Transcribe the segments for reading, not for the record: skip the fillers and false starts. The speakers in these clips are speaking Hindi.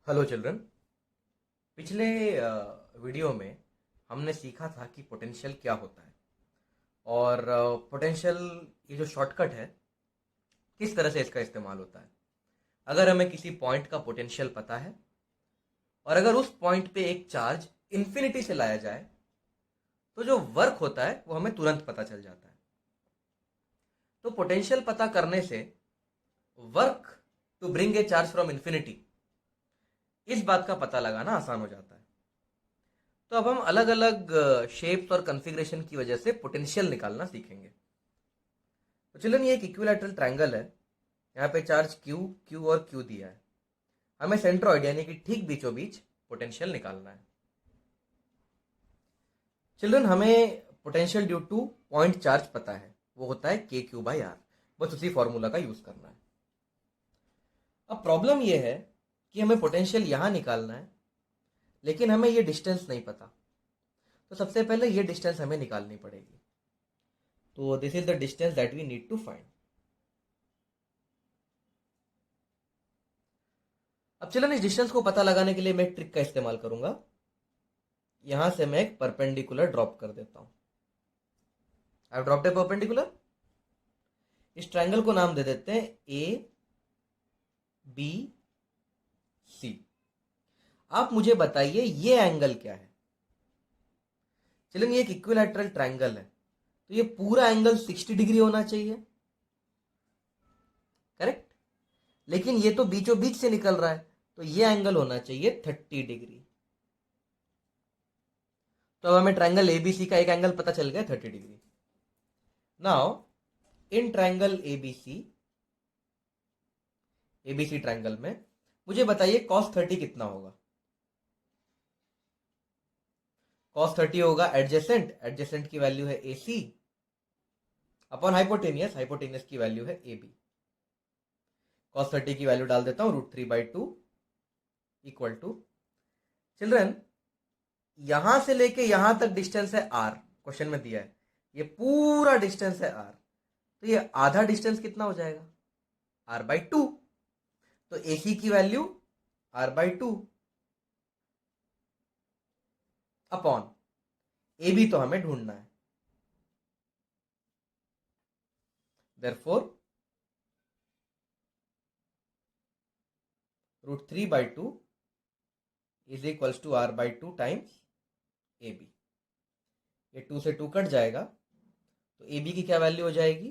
Hello children. पिछले वीडियो में हमने सीखा था कि पोटेंशियल क्या होता है और पोटेंशियल ये जो शॉर्टकट है किस तरह से इसका इस्तेमाल होता है। अगर हमें किसी पॉइंट का पोटेंशियल पता है और अगर उस पॉइंट पे एक चार्ज इन्फिनिटी से लाया जाए तो जो वर्क होता है वो हमें तुरंत पता चल जाता है। तो पोटेंशियल पता करने से work to bring a charge from infinity इस बात का पता लगाना आसान हो जाता है। तो अब हम अलग अलग शेप्स और कॉन्फ़िगरेशन की वजह से पोटेंशियल निकालना सीखेंगे। तो चिल्ड्रन, ये एक इक्विलैटरल ट्रायंगल है। यहाँ पे चार्ज क्यू क्यू और क्यू दिया है। हमें सेंट्रॉइड यानी कि ठीक बीचों बीच पोटेंशियल निकालना है। चिल्ड्रन, हमें potential due two point charge पता है, वो होता है के क्यू बाई आर। बस उसी फॉर्मूला का यूज करना है। अब प्रॉब्लम ये है कि हमें पोटेंशियल यहां निकालना है लेकिन हमें ये डिस्टेंस नहीं पता। तो सबसे पहले ये डिस्टेंस हमें निकालनी पड़ेगी। तो this is the distance that we need to find. अब चलो इस डिस्टेंस को पता लगाने के लिए मैं एक ट्रिक का इस्तेमाल करूंगा। यहां से मैं एक परपेंडिकुलर ड्रॉप कर देता हूं। I have dropped A perpendicular. इस ट्रायंगल को नाम दे देते हैं ए बी सी। आप मुझे बताइए ये एंगल क्या है। चलिए, ये एक इक्विलैटरल ट्रायंगल है तो ये पूरा एंगल 60 डिग्री होना चाहिए, करेक्ट। लेकिन ये तो बीचों बीच से निकल रहा है तो ये एंगल होना चाहिए 30 डिग्री। तो अब हमें ट्रायंगल एबीसी का एक एंगल पता चल गया 30 degree. Now in triangle ABC triangle में मुझे बताइए cos 30 कितना होगा। cos 30 होगा एडजेसेंट की वैल्यू है AC अपॉन हाइपोटेनियस की वैल्यू है AB। cos 30 की वैल्यू डाल देता हूं √3/2 इक्वल टू, चिल्ड्रन, यहां से लेके यहां तक डिस्टेंस है r, क्वेश्चन में दिया है। ये पूरा डिस्टेंस है r, तो ये आधा डिस्टेंस कितना हो जाएगा r/2। तो AC की वैल्यू r/2 अपॉन AB तो हमें ढूंढना है। Therefore √3/2 is equals to r/2 times AB। ये 2 से 2 कट जाएगा तो AB की क्या वैल्यू हो जाएगी।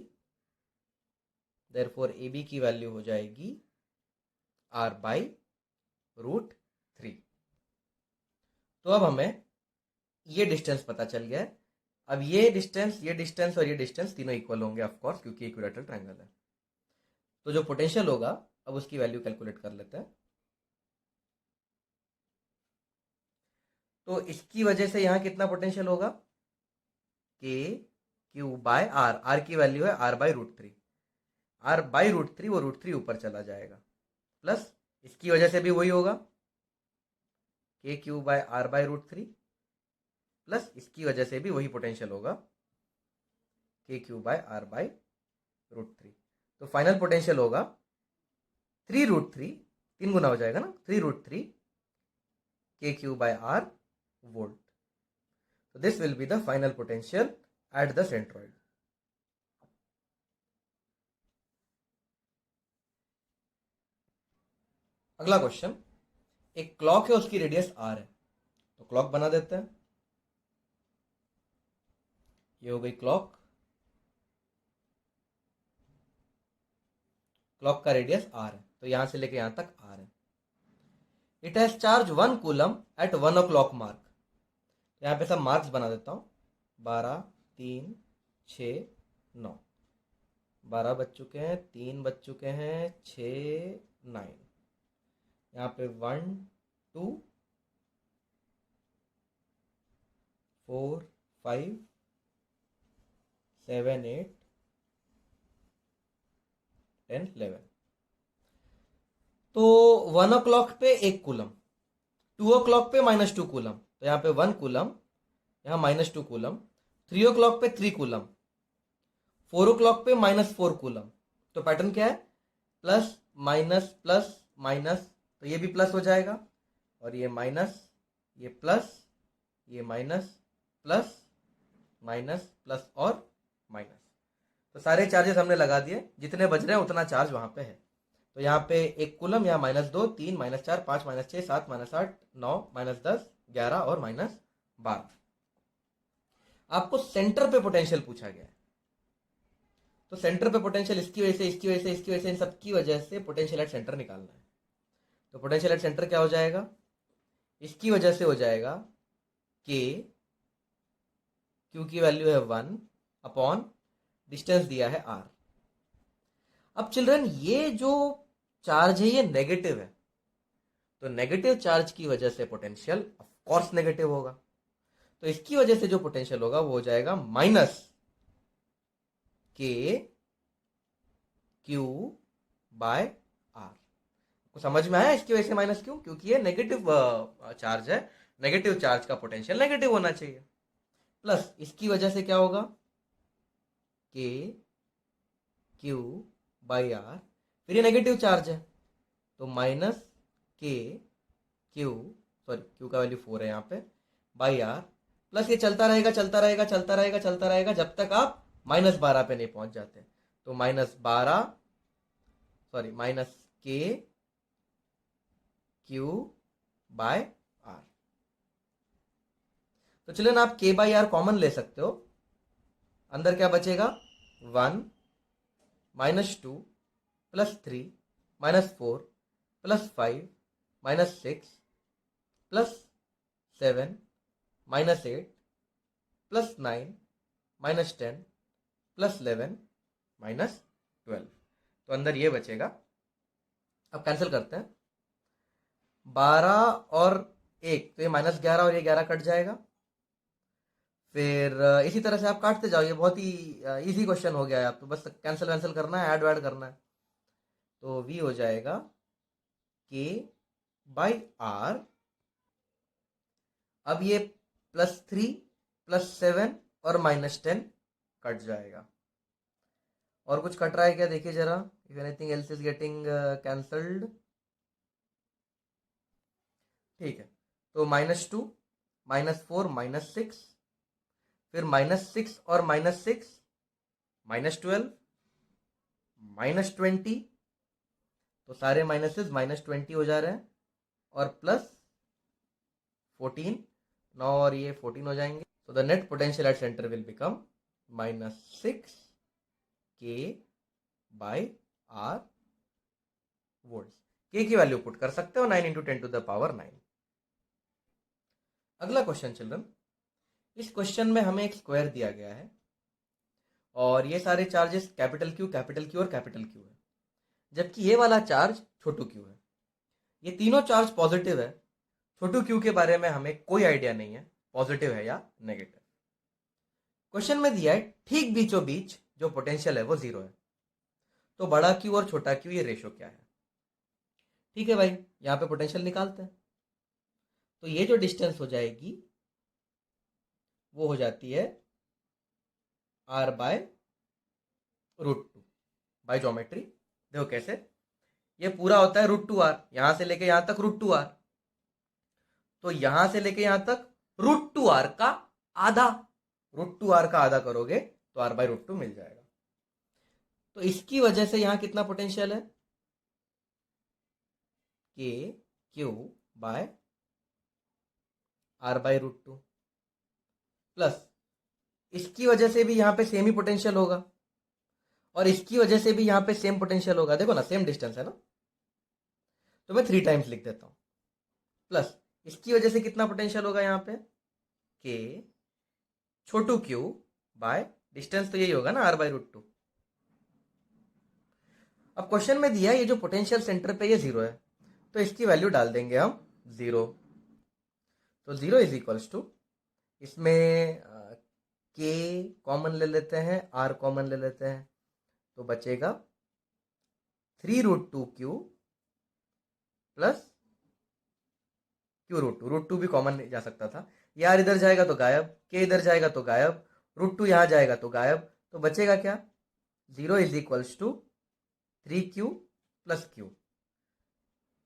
देयरफॉर AB की वैल्यू हो जाएगी r/√3। तो अब हमें ये डिस्टेंस पता चल गया है। अब ये डिस्टेंस और ये डिस्टेंस तीनों इक्वल होंगे ऑफ कोर्स, क्योंकि इक्विलैटरल ट्रायंगल है। तो जो पोटेंशियल होगा अब उसकी वैल्यू कैलकुलेट कर लेते हैं। तो इसकी वजह से यहां कितना पोटेंशियल होगा, के क्यू बाय आर। आर की वैल्यू है r/√3। r/√3 वो √3 ऊपर चला जाएगा, प्लस इसकी वजह से भी वही होगा के क्यू बाय r/√3, प्लस इसकी वजह से भी वही पोटेंशियल होगा के क्यू बाय r/√3। तो फाइनल पोटेंशियल होगा 3√3, 3 गुना हो जाएगा ना, 3√3 के Q by r volt. So this will be the final potential at the centroid. अगला क्वेश्चन, एक क्लॉक है, उसकी रेडियस r है। तो क्लॉक बना देते हैं। ये हो गई क्लॉक। क्लॉक का रेडियस r है तो यहां से लेके यहां तक r है। It has charge 1 coulomb at 1 o'clock mark. यहां पे सब मार्क्स बना देता हूं। 12, 3, 6, 9। 12 बज चुके हैं, 3 बज चुके हैं, 6, 9। यहाँ पे 1, 2, 4, 5, 7, 8, 10, 11। तो 1 o'clock पे 1 कूलम, 2 o'clock पे -2 कूलम, तो यहाँ पे 1 कूलम, यहाँ -2 कूलम। 3 o'clock पे 3 कूलम, 4 o'clock पे -4 कूलम। तो पैटर्न क्या है, प्लस माइनस प्लस माइनस। तो ये भी प्लस हो जाएगा, और ये माइनस, ये प्लस, ये माइनस, प्लस, माइनस, प्लस और माइनस। तो सारे चार्जेस हमने लगा दिए, जितने बच रहे हैं उतना चार्ज वहां पे है। तो यहाँ पे एक कूलम, यहाँ -2, 3, -4, 5, -6, 7, -8, 9, -10, 11 और -12। आपको सेंटर पे पोटेंशियल पूछा गया है, तो सेंटर पे पोटेंशियल इसकी वजह से, इसकी वजह से, इसकी वजह से, इन सब की वजह से पोटेंशियल एट सेंटर निकालना है। तो पोटेंशियल एट सेंटर क्या हो जाएगा, इसकी वजह से हो जाएगा के, क्यू की वैल्यू है 1 अपॉन डिस्टेंस दिया है r। अब चिल्ड्रन ये जो चार्ज है ये नेगेटिव है, तो नेगेटिव चार्ज की वजह से पोटेंशियल ऑफ कोर्स नेगेटिव होगा। तो इसकी वजह से जो पोटेंशियल होगा वो हो जाएगा minus K Q by are. को समझ में आया इसकी वजह से माइनस क्यू? क्योंकि ये नेगेटिव चार्ज है, नेगेटिव चार्ज का पोटेंशियल नेगेटिव होना चाहिए। प्लस इसकी वजह से क्या होगा, के क्यू बाई आर, फिर ये नेगेटिव चार्ज है तो minus K Q, sorry Q का वैल्यू 4 है यहाँ पे, बाई आर, प्लस ये चलता रहेगा चलता रहेगा चलता रहेगा चलता रहेगा जब तक आप -12 पे नहीं पहुंच जाते। तो -12, sorry minus K Q by are. तो चलिए ना, आप के बाई आर कॉमन ले सकते हो, अंदर क्या बचेगा, 1 -2 +3 -4 +5 -6 +7 -8 +9 -10 +11 -12। तो अंदर ये बचेगा। अब कैंसिल करते हैं, 12 और 1, तो ये -11 और ये 11 कट जाएगा। फिर इसी तरह से आप काटते जाओ, ये बहुत ही इजी क्वेश्चन हो गया है। आपको बस कैंसिल वैंसिल करना है, ऐड वैड करना है। तो v हो जाएगा k बाई आर। अब ये +3 +7 और -10 कट जाएगा। और कुछ कट रहा है क्या, देखिए जरा, if anything else is getting cancelled. ठीक है, तो -2 -4 -6, फिर -6 और -6 -12 -20, तो सारे माइनसेस -20 हो जा रहे हैं, और +14, 9 और ये 14 हो जाएंगे। तो the net potential at centre will become -6 के बाई आर वोल्ट्स। के की वैल्यू पुट कर सकते हो 9 × 10⁻⁹। अगला क्वेश्चन चिल्ड्रन, इस क्वेश्चन में हमें एक स्क्वायर दिया गया है और ये सारे चार्जेस कैपिटल क्यू और कैपिटल क्यू है, जबकि ये वाला चार्ज छोटू क्यू है। ये तीनों चार्ज पॉजिटिव है। छोटू क्यू के बारे में हमें कोई आइडिया नहीं है पॉजिटिव है या नेगेटिव। क्वेश्चन में दिया है ठीक बीचों बीच जो पोटेंशियल है वो 0 है। तो बड़ा क्यू और छोटा क्यू, ये रेशो क्या है? ठीक है भाई, यहाँ पे पोटेंशियल निकालते हैं। तो ये जो डिस्टेंस हो जाएगी वो हो जाती है r/√2 बाय ज्योमेट्री। देखो कैसे, ये पूरा होता है √2r, यहां से लेके यहां तक √2r, तो यहां से लेके यहां तक √2r का आधा, √2r का आधा करोगे तो r/√2 मिल जाएगा। तो इसकी वजह से यहां कितना पोटेंशियल है, के क्यू बाय r/√2, प्लस इसकी वजह से भी यहां पे सेम ही पोटेंशियल होगा और इसकी वजह से भी यहां पे सेम पोटेंशियल होगा। देखो ना, सेम डिस्टेंस है ना, तो मैं 3 टाइम्स लिख देता हूं। प्लस इसकी वजह से कितना पोटेंशियल होगा यहाँ पे, के छोटू क्यू बाय डिस्टेंस, तो यही होगा ना r/√2। अब क्वेश्चन में दिया ये जो पोटेंशियल सेंटर पे ये 0 है, तो इसकी वैल्यू डाल देंगे हम 0। तो 0 इज इक्वल्स टू, इसमें के कॉमन ले लेते हैं, r कॉमन ले लेते हैं, तो बचेगा 3√2q प्लस q√2। √2 भी कॉमन जा सकता था, यार इधर जाएगा तो गायब, के इधर जाएगा तो गायब, √2 यहां जाएगा तो गायब, तो बचेगा क्या, 0 is equals to 3q plus q।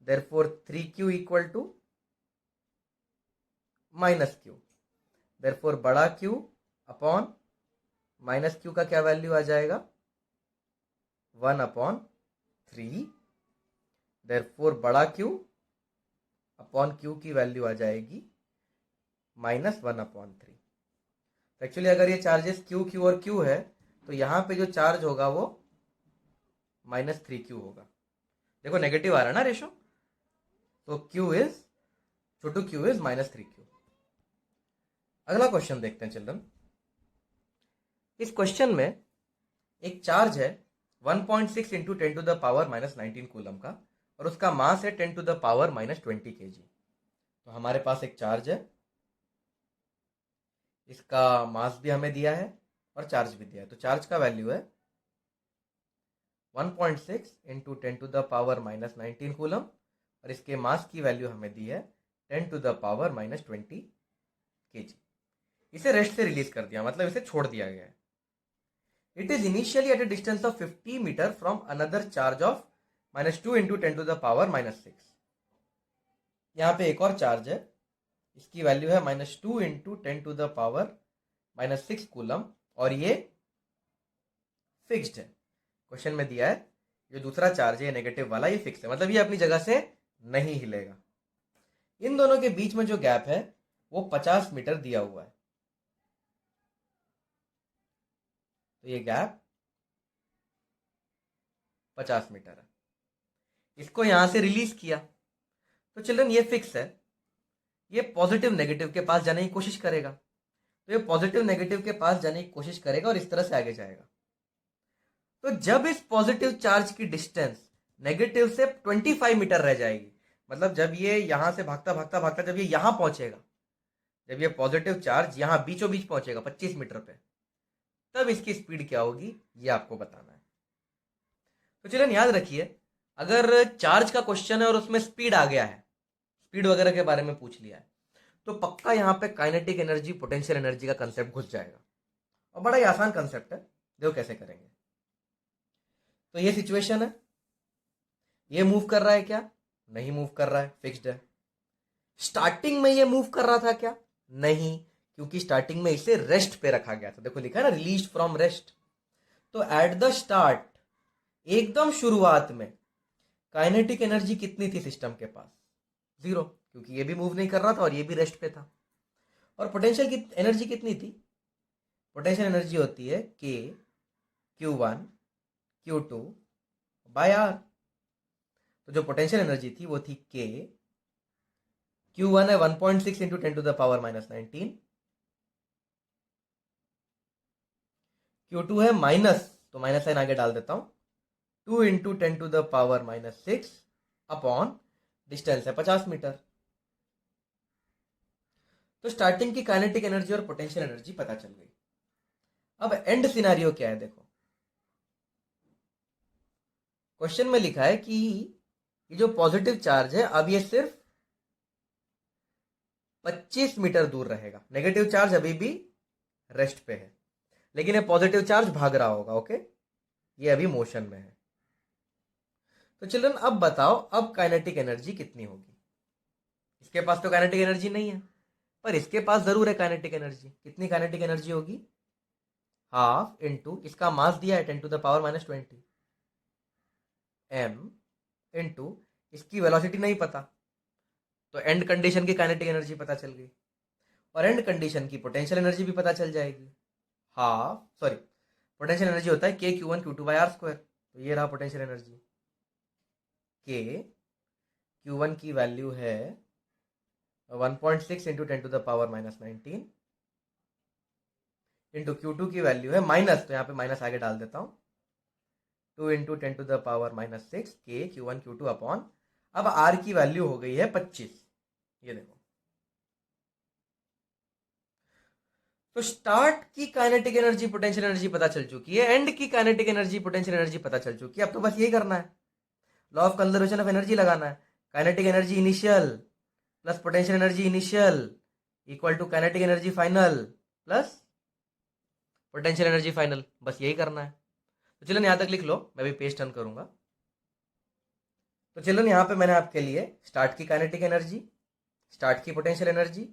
Therefore 3q equal to minus Q, therefore बड़ा q अपॉन माइनस क्यू का क्या वैल्यू आ जाएगा 1/3, देयरफॉर बड़ा q अपॉन q की वैल्यू आ जाएगी -1/3। एक्चुअली अगर ये चार्जेस q q और q है तो यहाँ पे जो चार्ज होगा वो -3q होगा। देखो नेगेटिव आ रहा है ना रेशो, तो q is Chhotu q is -3q। अगला क्वेश्चन देखते हैं चिल्ड्रन। इस क्वेश्चन में एक चार्ज है 1.6 इंटू 10⁻⁻19 कूलम का और उसका मास है 10⁻⁻20 kg। तो हमारे पास एक चार्ज है, इसका मास भी हमें दिया है और चार्ज भी दिया है। तो चार्ज का वैल्यू है 1.6 इंटू 10⁻⁻19 कूलम और इसके मास की वैल्यू हमें दी है 10⁻⁻20 kg। इसे रेस्ट से रिलीज कर दिया, मतलब इसे छोड़ दिया गया है। It is initially at a distance of 50 metre from another charge of -2 into 10⁻⁻6। यहाँ पे एक और चार्ज है, इसकी वैल्यू है -2 इंटू 10⁻⁻6 कूलम और ये फिक्स्ड है। क्वेश्चन में दिया है जो दूसरा चार्ज है नेगेटिव वाला, ये फिक्स है, मतलब ये अपनी जगह से नहीं हिलेगा। इन दोनों के बीच में जो गैप है वो 50 मीटर दिया हुआ है। तो ये गैप 50 मीटर है। इसको यहां से रिलीज किया तो चिल्ड्रन ये फिक्स है, ये पॉजिटिव नेगेटिव के पास जाने की कोशिश करेगा। तो ये पॉजिटिव नेगेटिव के पास जाने की कोशिश करेगा और इस तरह से आगे जाएगा। तो जब इस पॉजिटिव चार्ज की डिस्टेंस नेगेटिव से 25 मीटर रह जाएगी, मतलब जब ये यहां से भागता भागता भागता जब ये यहां पहुंचेगा, जब ये पॉजिटिव चार्ज यहां बीचों बीच पहुंचेगा 25 मीटर पे, तब इसकी स्पीड क्या होगी ये आपको बताना है। तो चलिए याद रखिए, अगर चार्ज का क्वेश्चन है और उसमें स्पीड आ गया है, स्पीड वगैरह के बारे में पूछ लिया है, तो पक्का यहां पे काइनेटिक एनर्जी पोटेंशियल एनर्जी का कंसेप्ट घुस जाएगा। और बड़ा ही आसान कंसेप्ट है, देखो कैसे करेंगे। तो ये सिचुएशन है, ये मूव कर रहा है क्या, नहीं मूव कर रहा है, फिक्स्ड है। स्टार्टिंग में ये मूव कर रहा था क्या, नहीं, क्योंकि स्टार्टिंग में इसे रेस्ट पे रखा गया था। देखो लिखा है ना रिलीज फ्रॉम रेस्ट। तो एट द स्टार्ट, एकदम शुरुआत में काइनेटिक एनर्जी कितनी थी सिस्टम के पास, 0, क्योंकि ये भी मूव नहीं कर रहा था और ये भी रेस्ट पे था। और पोटेंशियल की एनर्जी कितनी थी, पोटेंशियल एनर्जी होती है K Q1 Q2 bye R। तो जो पोटेंशियल एनर्जी थी वो थी K, Q1 है 1.6 इंटू 10⁻⁻19, Q2 है माइनस, तो माइनस साइन आगे डाल देता हूं, 2 इंटू 10⁻⁻6 अपॉन डिस्टेंस है 50 मीटर। तो स्टार्टिंग की काइनेटिक एनर्जी और पोटेंशियल एनर्जी पता चल गई। अब एंड सिनेरियो क्या है, देखो क्वेश्चन में लिखा है कि ये जो पॉजिटिव चार्ज है अब ये सिर्फ 25 मीटर दूर रहेगा, नेगेटिव चार्ज अभी भी रेस्ट पे है, लेकिन ये पॉजिटिव चार्ज भाग रहा होगा। ओके, ये अभी मोशन में है। तो चिल्ड्रन अब बताओ, अब काइनेटिक एनर्जी कितनी होगी। इसके पास तो काइनेटिक एनर्जी नहीं है, पर इसके पास जरूर है काइनेटिक एनर्जी। कितनी काइनेटिक एनर्जी होगी, हाफ इंटू, इसका मास दिया है 10⁻⁻20 m इंटू, इसकी वेलोसिटी नहीं पता, तो एंड कंडीशन की काइनेटिक एनर्जी पता चल गई और एंड कंडीशन की पोटेंशियल एनर्जी भी पता चल जाएगी। पोटेंशियल एनर्जी होता है K Q1 Q2/R²। तो ये रहा पोटेंशियल एनर्जी, K Q1 की वैल्यू है 1.6 इंटू 10⁻⁻19 इंटू Q2 की वैल्यू है माइनस, तो यहाँ पे माइनस आगे डाल देता हूं, 2 into 10⁻⁻6 K Q1 Q2 upon, अब R की वैल्यू हो गई है 25। ये देखो, तो स्टार्ट की काइनेटिक एनर्जी पोटेंशियल एनर्जी पता चल चुकी है, एंड की काइनेटिक एनर्जी पोटेंशियल एनर्जी पता चल चुकी है। अब तो बस यही करना है, law of conservation of energy लगाना है। Kinetic energy initial plus potential energy initial equal to kinetic energy final plus potential energy final, बस यही करना है। तो चलो यहां तक लिख लो, मैं भी पेज टर्न करूंगा। तो चिल्ड्रन यहाँ पे मैंने आपके लिए स्टार्ट की काइनेटिक एनर्जी, स्टार्ट की पोटेंशियल एनर्जी,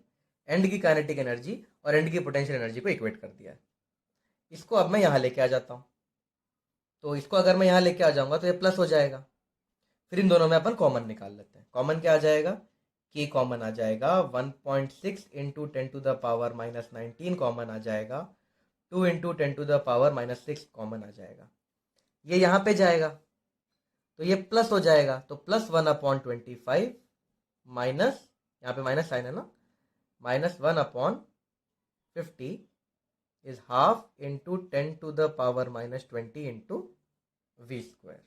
एंड की काइनेटिक एनर्जी और एंड की पोटेंशियल एनर्जी को इक्वेट कर दिया है। इसको अब मैं यहाँ लेके आ जाता हूँ। तो इसको अगर मैं यहाँ लेके आ जाऊंगा तो ये प्लस हो जाएगा। फिर इन दोनों में अपन कॉमन निकाल लेते हैं। कॉमन क्या आ जाएगा? के कॉमन आ जाएगा, 1.6 इंटू 10⁻⁻19 कॉमन आ जाएगा, 2 इंटू 10⁻⁻6 कॉमन आ जाएगा। ये यहाँ पे जाएगा तो ये प्लस हो जाएगा, तो प्लस 1/25 माइनस, यहाँ पे माइनस साइन है ना, minus 1/50 is half into 10⁻⁻20 into V square.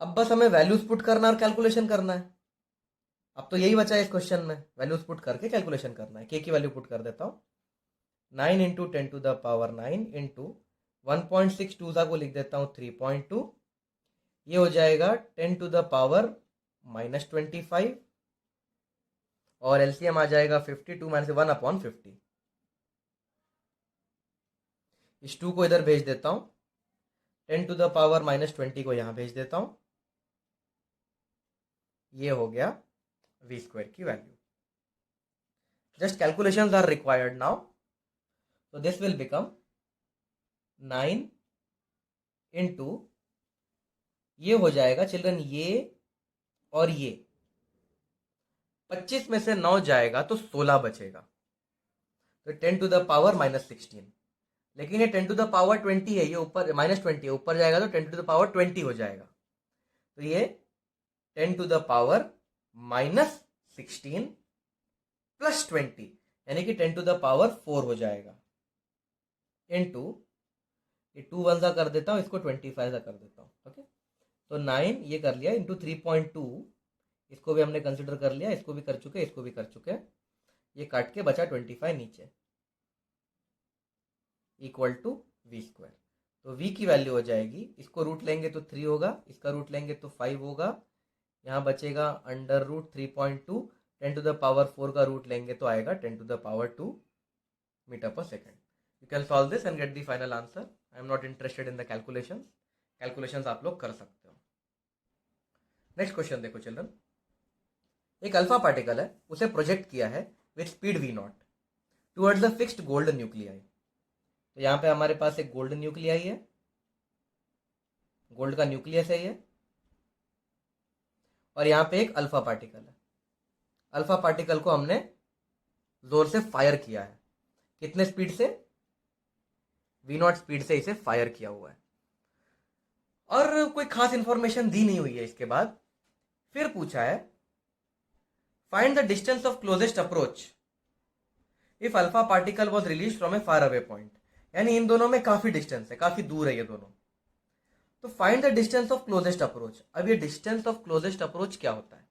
अब बस हमें वैल्यूज पुट करना और कैलकुलेशन करना है। अब तो यही बचा है इस क्वेश्चन में, वैल्यूज पुट करके कैलकुलेशन करना है। के की वैल्यू पुट कर देता हूँ, 9 इंटू 10⁻9 इंटू 1.62 को लिख देता हूँ 3.2, ये हो जाएगा 10⁻⁻25 और एलसीएम आ जाएगा 52 माइनस 1/50। इस 2 को इधर भेज देता हूँ, 10⁻⁻20 को यहां भेज देता हूं, ये हो गया वी स्क्वायर की value. Just calculations are required now, तो दिस विल बिकम 9 इंटू, ये हो जाएगा चिल्ड्रन ये और ये, 25 में से 9 जाएगा तो 16 बचेगा, तो 10⁻⁻16। लेकिन ये 10⁻20 है, ये ऊपर -20 है, ऊपर जाएगा तो 10⁻20 हो जाएगा। तो ये 10⁻−16 प्लस 20 यानी कि 10⁻4 हो जाएगा, इनटू ये 2 1 सा कर देता हूं, इसको 25 सा कर देता हूं। ओके, तो 9 ये कर लिया इंटू 3.2, इसको भी हमने कंसिडर कर लिया, इसको भी कर चुके, इसको भी कर चुके, ये काट के बचा 25 नीचे, इक्वल टू वी स्क्वायर। तो v की वैल्यू हो जाएगी, इसको रूट लेंगे तो 3 होगा, इसका रूट लेंगे तो 5 होगा, यहाँ बचेगा अंडर रूट 3.2, 10⁻4 का रूट लेंगे तो आएगा 10⁻2 मीटर पर second. You can solve this and get the final answer. I am not interested in the calculations, calculations आप लोग कर सकते हो। नेक्स्ट क्वेश्चन देखो चिल्ड्रन, एक अल्फा पार्टिकल है, उसे प्रोजेक्ट किया है with speed v0 towards the fixed gold nuclei. तो यहां पे हमारे पास एक गोल्ड न्यूक्लियाई है, गोल्ड का न्यूक्लियस है ये, और यहां पे एक अल्फा पार्टिकल है। अल्फा पार्टिकल को हमने जोर से फायर किया है, कितने स्पीड से? v0 स्पीड से इसे फायर किया हुआ है, और कोई खास इंफॉर्मेशन दी नहीं हुई है। इसके बाद फिर पूछा है find the distance of closest approach if alpha particle was release from A far away point. यानी इन दोनों में काफी डिस्टेंस है, काफी दूर है ये दोनों। तो find the distance of closest approach. अब ये डिस्टेंस ऑफ क्लोजेस्ट अप्रोच क्या होता है?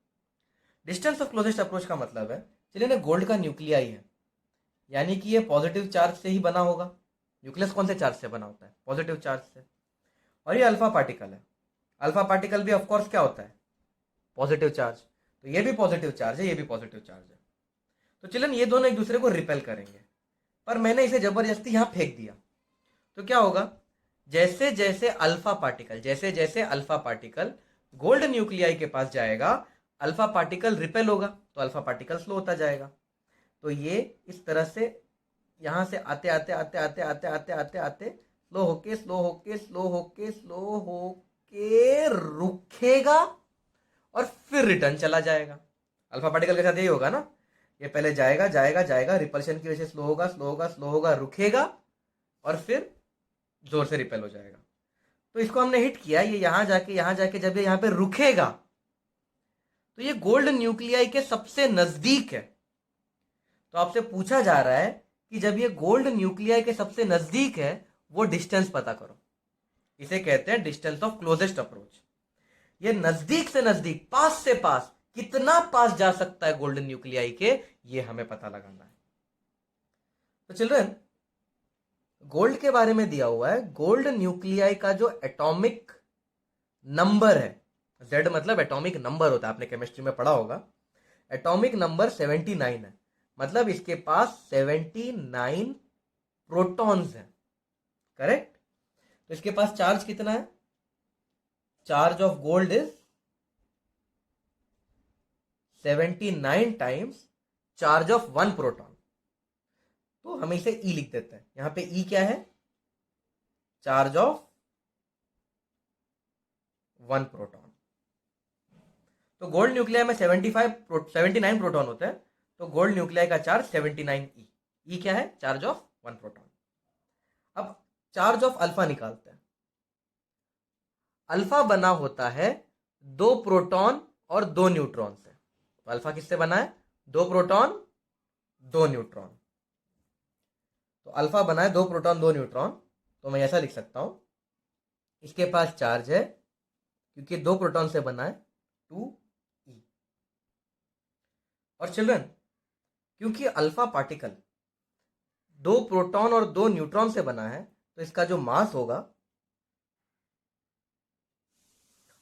डिस्टेंस ऑफ क्लोजेस्ट अप्रोच का मतलब है, चलिए ना, गोल्ड का न्यूक्लियाई है, यानी कि ये पॉजिटिव चार्ज से ही बना होगा। न्यूक्लियस कौन से चार्ज से बना होता है? पॉजिटिव चार्ज से। और ये अल्फा पार्टिकल है, अल्फा पार्टिकल भी ऑफकोर्स क्या होता है? Positive charge. तो ये भी पॉजिटिव चार्ज है, ये भी पॉजिटिव चार्ज है। तो चलन ये दोनों एक दूसरे को रिपेल करेंगे, पर मैंने इसे जबरदस्ती यहां फेंक दिया, तो क्या होगा? जैसे जैसे अल्फा पार्टिकल गोल्ड न्यूक्लियाई के पास जाएगा, अल्फा पार्टिकल रिपेल होगा, तो अल्फा पार्टिकल स्लो होता जाएगा। तो ये इस तरह से यहां से आते आते आते आते आते आते आते आते स्लो होके स्लो होके स्लो होके स्लो होके रुकेगा और फिर रिटर्न चला जाएगा। अल्फा पार्टिकल के साथ यही होगा ना, ये पहले जाएगा जाएगा जाएगा, रिपल्शन की वजह से स्लो होगा स्लो होगा स्लो होगा, रुकेगा और फिर जोर से रिपेल हो जाएगा। तो इसको हमने हिट किया, ये यहां जाके जब ये यहां पे रुकेगा तो ये गोल्ड न्यूक्लियाई के सबसे नजदीक है। तो आपसे पूछा जा रहा है कि जब ये गोल्ड न्यूक्लियाई के सबसे नजदीक है, वो डिस्टेंस पता करो। इसे कहते हैं डिस्टेंस ऑफ क्लोजेस्ट अप्रोच। ये नजदीक से नजदीक, पास से पास, कितना पास जा सकता है गोल्ड न्यूक्लियाई के, ये हमें पता लगाना है। तो चिल्ड्रन, गोल्ड के बारे में दिया हुआ है, गोल्ड न्यूक्लियाई का जो एटॉमिक नंबर है, Z मतलब एटॉमिक नंबर होता है, आपने केमिस्ट्री में पढ़ा होगा, एटॉमिक नंबर 79 है। मतलब इसके पास 79 प्रोटॉन्स हैं, करेक्ट? तो इसके पास चार्ज कितना है? Charge of gold is 79 times charge of 1 proton. तो हम इसे ई लिख देते हैं। यहां पे ई क्या है? Charge of 1 proton. तो गोल्ड न्यूक्लियाई में 79 प्रोटॉन होते हैं, तो गोल्ड न्यूक्लियाई का चार्ज 79 ई। ई क्या है? Charge of 1 proton. अब चार्ज ऑफ अल्फा निकालते हैं। अल्फा बना होता है 2 प्रोटॉन और 2 न्यूट्रॉन से। तो अल्फा किससे बना है? 2 प्रोटॉन 2 न्यूट्रॉन। तो अल्फा बना है 2 प्रोटॉन 2 न्यूट्रॉन। तो मैं ऐसा लिख सकता हूं, इसके पास चार्ज है क्योंकि 2 प्रोटॉन से बना है 2e। और चिल्ड्रन, क्योंकि अल्फा पार्टिकल 2 प्रोटॉन और 2 न्यूट्रॉन से बना है, तो इसका जो मास होगा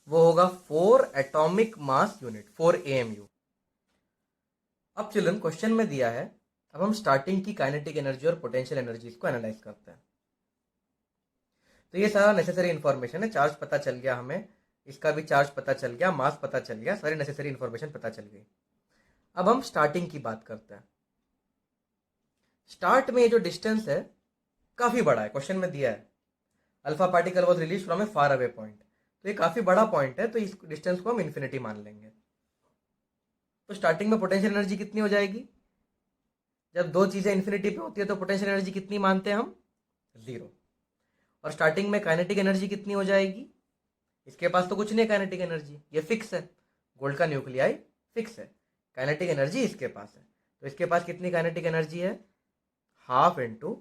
वो होगा 4 एटॉमिक मास यूनिट, 4 AMU। अब चिल्ड्रन, क्वेश्चन में दिया है, अब हम स्टार्टिंग की काइनेटिक एनर्जी और पोटेंशियल एनर्जी को एनालाइज करते हैं। तो ये सारा नेसेसरी इंफॉर्मेशन है। चार्ज पता चल गया हमें, इसका भी चार्ज पता चल गया, मास पता चल गया, सारी नेसेसरी इंफॉर्मेशन पता चल गई। अब हम स्टार्टिंग की बात करते हैं। स्टार्ट में ये जो डिस्टेंस है काफी बड़ा है, क्वेश्चन में दिया है alpha particle was release from A far away point. तो ये काफी बड़ा पॉइंट है, तो इस डिस्टेंस को हम इन्फिनिटी मान लेंगे। तो स्टार्टिंग में पोटेंशियल एनर्जी कितनी हो जाएगी? जब दो चीजें इन्फिनिटी पे होती है तो पोटेंशियल एनर्जी कितनी मानते हैं हम? 0। और स्टार्टिंग में काइनेटिक एनर्जी कितनी हो जाएगी? इसके पास तो कुछ नहीं है काइनेटिक एनर्जी, ये फिक्स है। गोल्ड का न्यूक्लियाई फिक्स है, काइनेटिक एनर्जी इसके पास है। तो इसके पास कितनी काइनेटिक एनर्जी है? हाफ इंटू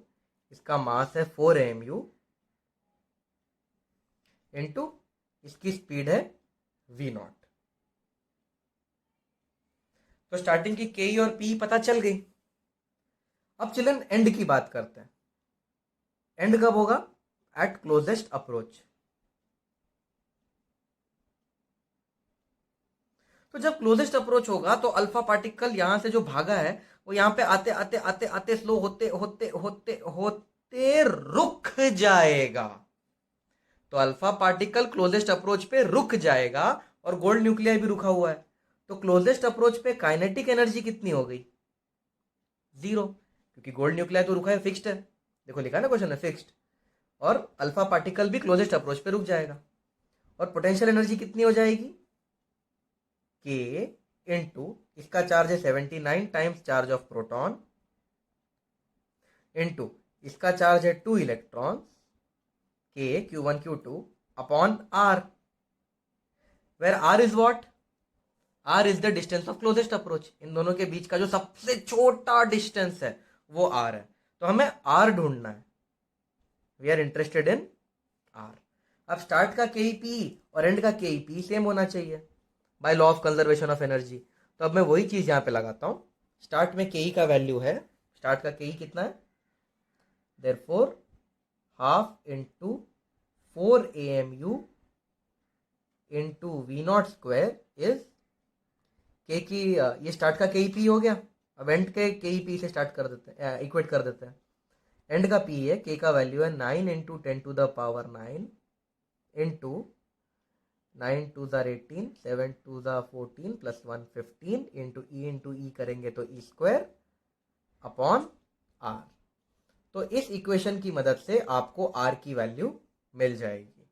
इसका मास है 4 AMU इंटू इसकी स्पीड है v0। तो स्टार्टिंग की के और पी पता चल गई। अब चिल्ड्रन एंड की बात करते हैं। एंड कब होगा? At closest approach. तो जब क्लोजेस्ट अप्रोच होगा तो अल्फा पार्टिकल यहां से जो भागा है वो यहां पे आते आते आते आते स्लो होते होते होते होते रुक जाएगा। तो अल्फा पार्टिकल क्लोजेस्ट अप्रोच पे रुक जाएगा और गोल्ड न्यूक्लियाई भी रुका हुआ है। तो क्लोजेस्ट अप्रोच पे काइनेटिक एनर्जी कितनी हो गई? 0, क्योंकि गोल्ड न्यूक्लियाई तो रुका है, फिक्स्ड है। देखो लिखा है ना क्वेश्चन में, फिक्स्ड। और अल्फा पार्टिकल भी क्लोजेस्ट अप्रोच पे रुक जाएगा। और पोटेंशियल एनर्जी कितनी हो जाएगी? के इंटू इसका चार्ज है 79 times charge of proton into इसका चार्ज है 2 इलेक्ट्रॉन, के Q1 Q2 upon R, where R is what? R is the distance of closest approach. इन दोनों के बीच का जो सबसे छोटा डिस्टेंस है वो R है। तो हमें R ढूंढना है, we are interested in R। अब स्टार्ट का KEP और एंड का KEP सेम होना चाहिए by law of conservation of energy. तो अब मैं वही चीज यहां पे लगाता हूं। स्टार्ट में KE का वैल्यू है, स्टार्ट का KE कितना है? Therefore half into 4 AMU into V0 square is के की, ये स्टार्ट का KEP हो गया। अब एंड के KEP से स्टार्ट कर देते हैं, इक्वेट कर देते हैं। एंड का P है, के का वैल्यू है 9 into 10 to the power 9 into 9 2 जार 18, 7 2 जार 14 प्लस 1 15 इंटू ई करेंगे तो ई स्क्वायर अपॉन आर। तो इस इक्वेशन की मदद से आपको आर की वैल्यू मिल जाएगी।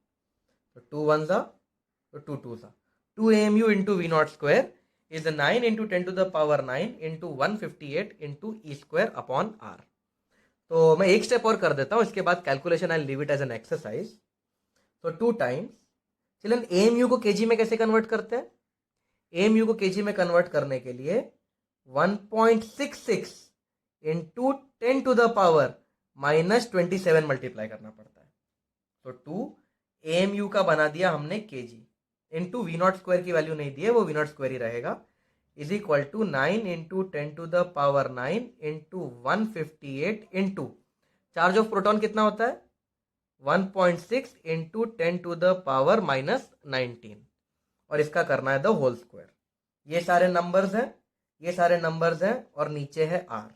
तो 2 1 जा तो 2 2 जा 2 AMU into V0 square is 9 into 10 to the power 9 into 158 into E square upon R. तो मैं एक स्टेप और कर देता हूं, इसके बाद calculation I leave it as an exercise. तो 2 टाइम्स, चलिए AMU को केजी में कैसे कन्वर्ट करते हैं? AMU को केजी में कन्वर्ट करने के लिए 1.66 into 10 to the power -27 multiply करना पड़ता है। तो 2 AMU का बना दिया हमने केजी इंटू V0 स्क्वायर की वैल्यू नहीं दी है, वो V0 स्क्वायर ही रहेगा, is equal to 9 into 10 to the power 9 into 158 into charge of proton कितना होता है? 1.6 इंटू 10 टू द पावर -19 और इसका करना है द होल स्क्वायर। ये सारे नंबर्स हैं, ये सारे नंबर्स हैं और नीचे है आर।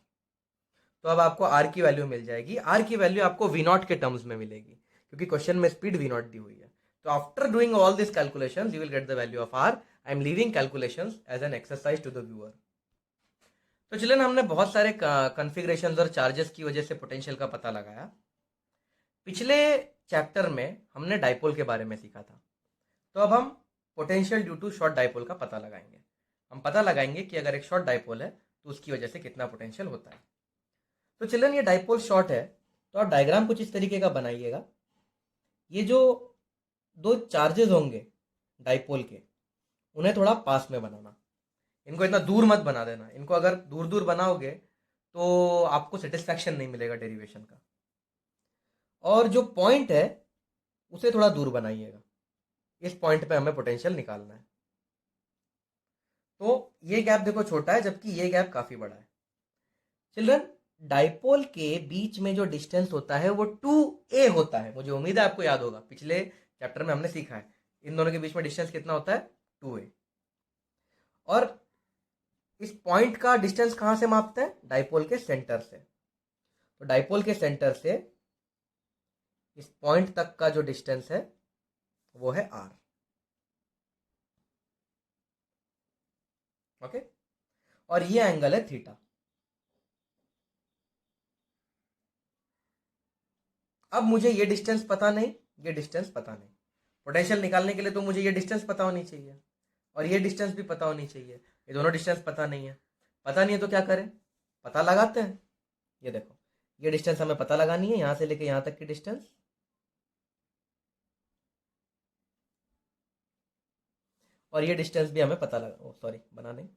तो अब आपको आर की वैल्यू मिल जाएगी। आर की वैल्यू आपको V0 के टर्म्स में मिलेगी क्योंकि क्वेश्चन में स्पीड V0 दी हुई है। तो after doing all this calculations you will get the value of R. I am leaving calculations as an exercise to the viewer. तो चलिए ना, हमने बहुत सारे कॉन्फ़िगरेशन और चार्जेस की वजह से पोटेंशियल का पता लगाया. पिछले चैप्टर में हमने डाइपोल के बारे में सीखा था. तो अब हम potential due to short dipole का पता लगाएंगे. हम पता लगाएंगे कि अगर एक शॉर्ट डाइपोल है तो उसकी वजह से कितना पोटेंशियल होता है. तो चलिए, ये डाइपोल शॉर्ट है तो आप डायग्राम कुछ इस तरीके का बनाइएगा. ये जो दो चार्जेस होंगे डाइपोल के, उन्हें थोड़ा पास में बनाना. इनको इतना दूर मत बना देना. इनको अगर दूर दूर बनाओगे तो आपको सेटिस्फैक्शन नहीं मिलेगा डेरिवेशन का. और जो पॉइंट है उसे थोड़ा दूर बनाइएगा. इस पॉइंट पे हमें पोटेंशियल निकालना है. तो ये गैप देखो छोटा है, जबकि ये गैप काफी बड़ा है. चिल्ड्रन, डाइपोल के बीच में जो डिस्टेंस होता है वो 2a होता है. मुझे उम्मीद है आपको याद होगा, पिछले चैप्टर में हमने सीखा है. इन दोनों के बीच में डिस्टेंस कितना होता है? 2a. और इस पॉइंट का डिस्टेंस कहां से मापते हैं? डाइपोल के सेंटर से. तो डाइपोल के सेंटर से इस पॉइंट तक का जो डिस्टेंस है वो है r. ओके. और ये एंगल है थीटा. अब मुझे ये डिस्टेंस पता नहीं, ये डिस्टेंस पता नहीं. पोटेंशियल निकालने के लिए तो मुझे ये डिस्टेंस पता होनी चाहिए और ये डिस्टेंस भी पता होनी चाहिए. ये दोनों डिस्टेंस पता नहीं है. पता नहीं है तो क्या करें? पता लगाते हैं. ये देखो, ये डिस्टेंस हमें पता लगानी है, यहां से लेके यहां तक की डिस्टेंस. और ये डिस्टेंस भी हमें पता लगा, सॉरी बना नहीं,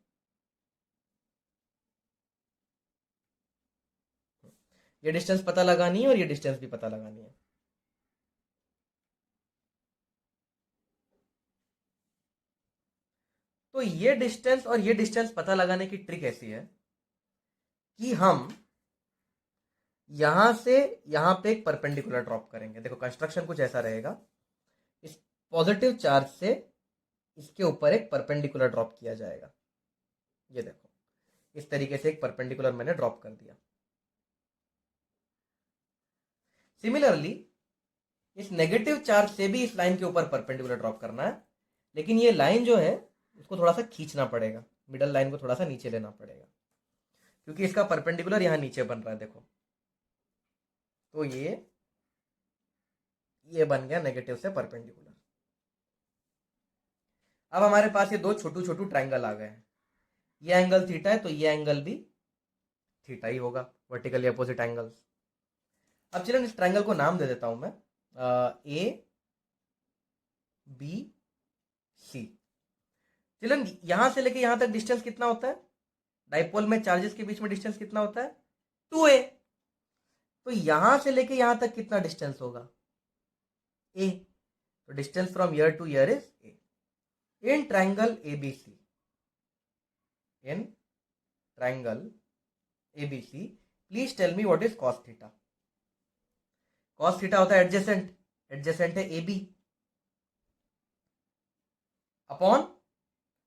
ये डिस्टेंस पता लगानी है और ये डिस्टेंस भी पता लगानी है. तो ये डिस्टेंस और ये डिस्टेंस पता लगाने की ट्रिक ऐसी है कि हम यहां से यहां पे एक परपेंडिकुलर ड्रॉप करेंगे. देखो, कंस्ट्रक्शन कुछ ऐसा रहेगा. इस पॉजिटिव चार्ज से इसके ऊपर एक परपेंडिकुलर ड्रॉप किया जाएगा. ये देखो, इस तरीके से एक परपेंडिकुलर मैंने ड्रॉप कर दिया. सिमिलरली इस नेगेटिव चार्ज से भी इस लाइन के ऊपर परपेंडिकुलर ड्रॉप करना है, लेकिन ये लाइन जो है उसको थोड़ा सा खींचना पड़ेगा. मिडल लाइन को थोड़ा सा नीचे लेना पड़ेगा, क्योंकि इसका परपेंडिकुलर यहां नीचे बन रहा है. देखो, तो ये बन गया नेगेटिव से परपेंडिकुलर. अब हमारे पास ये दो छोटू छोटू ट्राइंगल आ गए हैं. ये एंगल थीटा है तो ये एंगल भी थीटा ही होगा, वर्टिकली अपोजिट एंगल्स. अब चलिए इस ट्राइंगल को नाम दे देता हूं मैं ए बी सी. चलिए, यहां से लेके यहां तक डिस्टेंस कितना होता है? डाइपोल में चार्जेस के बीच में डिस्टेंस कितना होता है? 2a. तो यहां से लेके यहां तक कितना डिस्टेंस होगा? a. तो distance from here to here is a. In triangle ABC, in triangle ABC, please tell me what is cos theta. cos theta होता है एडजेसेंट. एडजेसेंट है ab अपॉन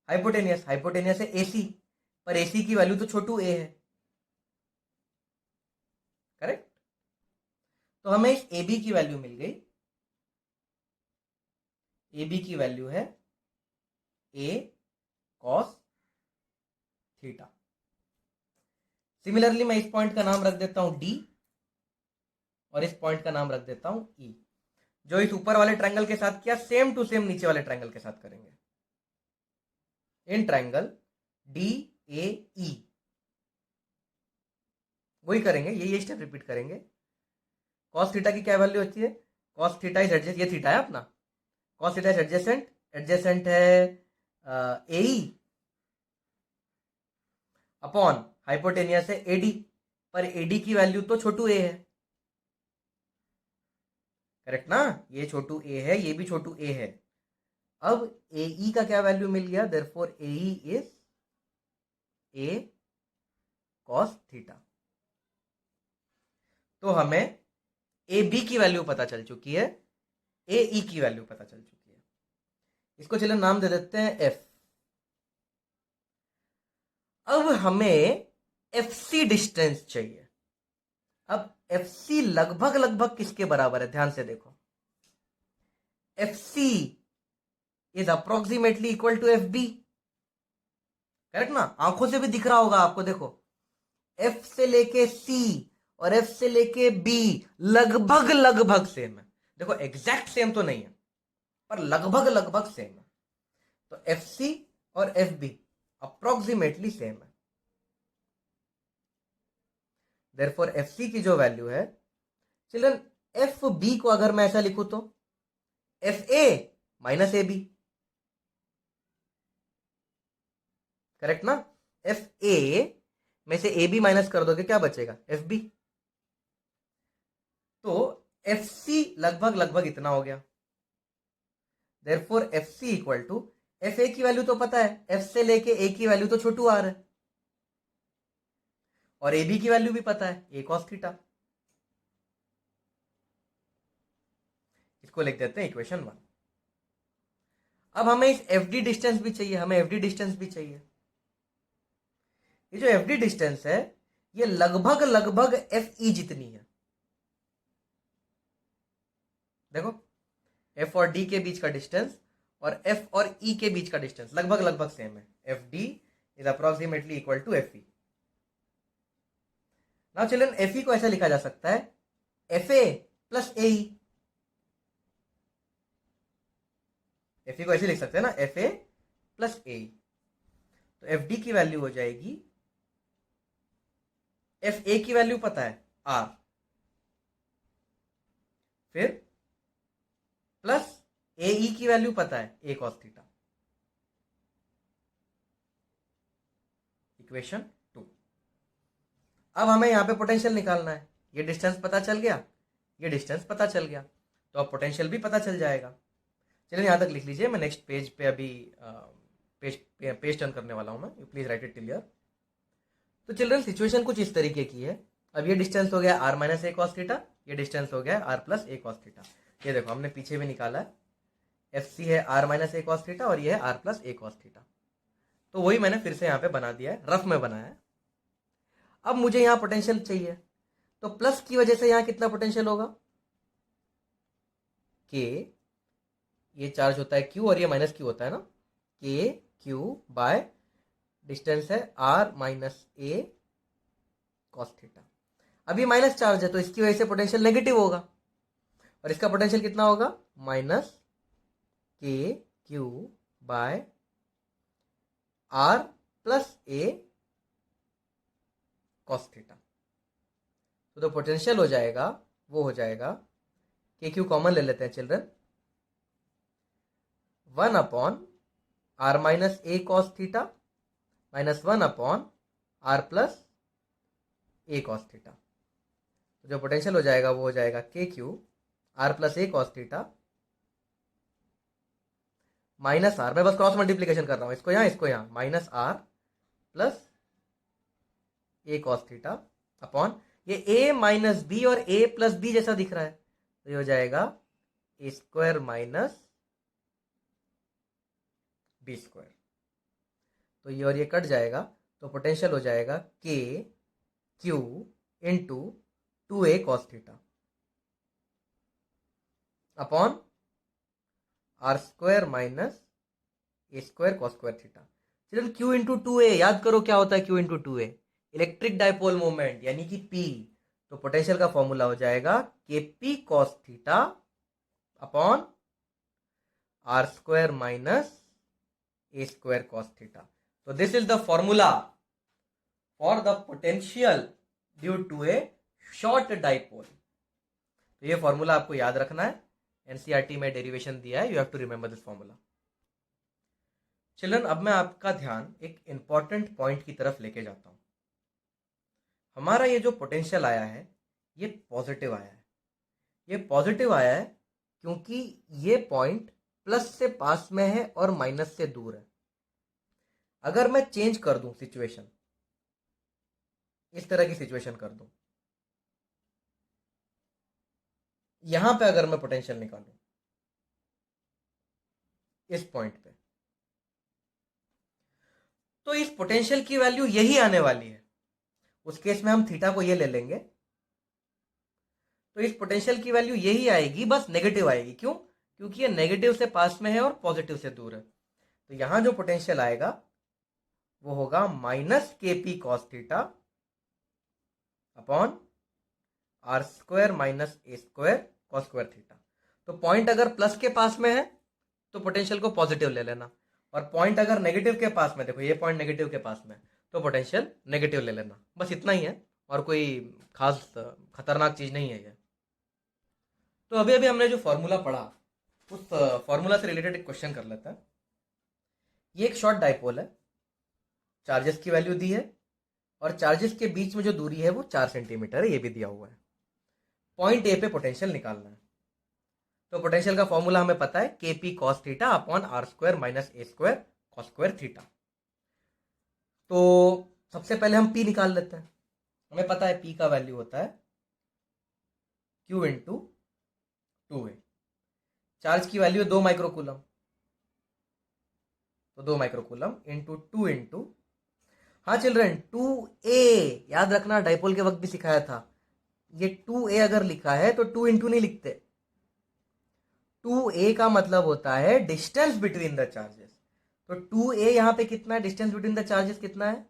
हाइपोटेनियस. हाइपोटेनियस है AC, पर AC की वैल्यू तो छोटू a है. करेक्ट. तो हमें इस AB की वैल्यू मिल गई. AB की वैल्यू है a cos थीटा. सिमिलरली मैं इस पॉइंट का नाम रख देता हूं D और इस पॉइंट का नाम रख देता हूं E. जो इस ऊपर वाले ट्रायंगल के साथ किया, सेम टू सेम नीचे वाले ट्रायंगल के साथ करेंगे. इन ट्रायंगल DAE वही करेंगे, यही स्टेप रिपीट करेंगे. cos थीटा की क्या वैल्यू होती है? cos थीटा इज एडजेसेंट, ये थीटा है अपना. cos theta is adjacent. Adjacent है AE अपॉन हाइपोटेनियस है AD, पर AD की वैल्यू तो छोटू a है. करेक्ट ना? ये छोटू a है, ये भी छोटू a है. अब AE का क्या वैल्यू मिल गया? Therefore AE is a cos theta. तो हमें AB की वैल्यू पता चल चुकी है, AE की वैल्यू पता चल चुकी है. इसको चलिए नाम दे देते हैं F. अब हमें FC डिस्टेंस चाहिए. अब FC लगभग लगभग किसके बराबर है? ध्यान से देखो, F C is approximately equal to F B. Correct ना, आंखों से भी दिख रहा होगा आपको, देखो एफ से लेके सी और एफ से लेके बी लगभग लगभग सेम है। देखो एग्जैक्ट सेम तो नहीं है, पर लगभग लगभग सेम है। तो एफ सी और एफ बी अप्रोक्सीमेटली सेम है। देयरफॉर एफ सी की जो वैल्यू है, चिल्ड्रन एफ बी को अगर मैं ऐसा लिखूं तो F A minus A B, correct ना। एफ ए में से ए बी माइनस कर दोगे, क्या बचेगा, एफ बी। तो एफ सी लगभग लगभग इतना हो गया। Therefore F C equal to, F A की वैल्यू तो पता है, एफ से लेके ए की वैल्यू तो छोटू आर है, और ए बी की वैल्यू भी पता है, ए कॉस थीटा। इसको लिख देते हैं इक्वेशन 1। अब हमें इस एफ डी डिस्टेंस भी चाहिए, हमें एफ डी डिस्टेंस भी चाहिए। ये जो एफ डी डिस्टेंस है, ये लगभग लगभग एफ ई जितनी है। देखो एफ और डी के बीच का डिस्टेंस और एफ और ई के बीच का डिस्टेंस लगभग लगभग सेम है। F D is approximately equal to F E. Now children F E को ऐसा लिखा जा सकता है, F A plus A E. F E को ऐसे लिख सकते हैं ना, एफ ए प्लस ए ई। तो एफ डी की वैल्यू हो जाएगी, एफ ए की वैल्यू पता है आर, फिर प्लस ए ई की वैल्यू पता है ए कॉस थीटा। इक्वेशन 2। अब हमें यहां पे पोटेंशियल निकालना है। ये डिस्टेंस पता चल गया, ये डिस्टेंस पता चल गया, तो अब पोटेंशियल भी पता चल जाएगा। चलिए यहां तक लिख लीजिए, मैं नेक्स्ट पेज पे अभी पेज टर्न करने वाला हूं मैं, you please right it till here. तो चिल्ड्रन सिचुएशन कुछ इस तरीके की है। अब ये डिस्टेंस हो गया R minus A cos theta, ये डिस्टेंस हो गया R plus A cos theta. ये देखो हमने पीछे भी निकाला है, एफ सी है R minus A cos theta और ये है R plus A cos theta. तो वही मैंने फिर से यहाँ पे बना दिया है, रफ में बनाया है। अब मुझे यहाँ पोटेंशियल चाहिए, तो प्लस की वजह से यहाँ कितना पोटेंशियल होगा, के, ये चार्ज होता है क्यू और ये माइनस क्यू होता है ना, के क्यू बाय डिस्टेंस है R minus A cos theta. अब ये माइनस चार्ज है तो इसकी वजह से पोटेंशियल नेगेटिव होगा, और इसका पोटेंशियल कितना होगा, minus K Q by R plus A cos theta. तो जो पोटेंशियल हो जाएगा वो हो जाएगा, के क्यू कॉमन ले लेते हैं children, 1 upon R minus A cos theta minus 1 upon R plus A cos theta. तो जो पोटेंशियल हो जाएगा वो हो जाएगा K Q R plus A cos theta minus R, मैं बस क्रॉस मल्टीप्लीकेशन कर रहा हूं, इसको यहां minus R plus A cos theta upon, ये ए माइनस बी और ए प्लस बी जैसा दिख रहा है, तो ये हो जाएगा ए स्क्वायर माइनस बी स्क्वायर। तो ये और ये कट जाएगा, तो पोटेंशियल हो जाएगा K Q into 2a cos theta upon are square minus A square cos square theta. Children Q into 2a याद करो क्या होता है, Q into 2a electric dipole moment यानी कि P। तो पोटेंशियल का फॉर्मूला हो जाएगा के P cos theta upon are square minus A square cos theta. So this is the formula for the potential due to a short dipole। तो ये फॉर्मूला आपको याद रखना है, एनसीईआरटी में डेरिवेशन दिया है, you have to remember this formula. Children अब मैं आपका ध्यान एक इंपॉर्टेंट पॉइंट की तरफ लेके जाता हूं। हमारा ये जो पोटेंशियल आया है ये पॉजिटिव आया है। ये पॉजिटिव आया है क्योंकि ये पॉइंट प्लस से पास में है और माइनस से दूर है। अगर मैं चेंज कर दूं सिचुएशन, इस तरह की सिचुएशन कर दूं, यहां पे अगर मैं पोटेंशियल निकालूं इस पॉइंट पे, तो इस पोटेंशियल की वैल्यू यही आने वाली है। उस केस में हम थीटा को ये ले लेंगे, तो इस पोटेंशियल की वैल्यू यही आएगी, बस नेगेटिव आएगी। क्यों, क्योंकि ये नेगेटिव से पास में है और पॉजिटिव से दूर है। तो यहां जो पोटेंशियल आएगा वो होगा minus K P cos theta upon are square minus A square cos square theta. तो पॉइंट अगर प्लस के पास में है तो पोटेंशियल को पॉजिटिव ले लेना, और पॉइंट अगर नेगेटिव के पास में, देखो ये पॉइंट नेगेटिव के पास में, तो पोटेंशियल नेगेटिव ले लेना। बस इतना ही है, और कोई खास खतरनाक चीज नहीं है ये। तो अभी अभी हमने जो फॉर्मूला पढ़ा उस फॉर्मूला से रिलेटेड एक क्वेश्चन कर लेते हैं। ये एक शॉर्ट डाइपोल है, चार्जेस की वैल्यू दी है, और चार्जेस के बीच में जो दूरी है वो 4 सेंटीमीटर है, ये भी दिया हुआ है। पॉइंट ए पे पोटेंशियल निकालना है। तो पोटेंशियल का फॉर्मूला हमें पता है, K P cos theta upon are square minus A square cos square theta. तो सबसे पहले हम पी निकाल लेते हैं। हमें पता है पी का वैल्यू होता है क्यू इंटू 2a। चार्ज की वैल्यू है 2 माइक्रोकूलम, तो 2 माइक्रोकूलम इंटू 2 इंटू, हाँ चिल्ड्रन 2a याद रखना, डाइपोल के वक्त भी सिखाया था। ये 2a अगर लिखा है तो 2 इंटू नहीं लिखते। 2a का मतलब होता है डिस्टेंस बिटवीन द चार्जेस। तो 2a यहां पे कितना है, डिस्टेंस बिटवीन द चार्जेस कितना है,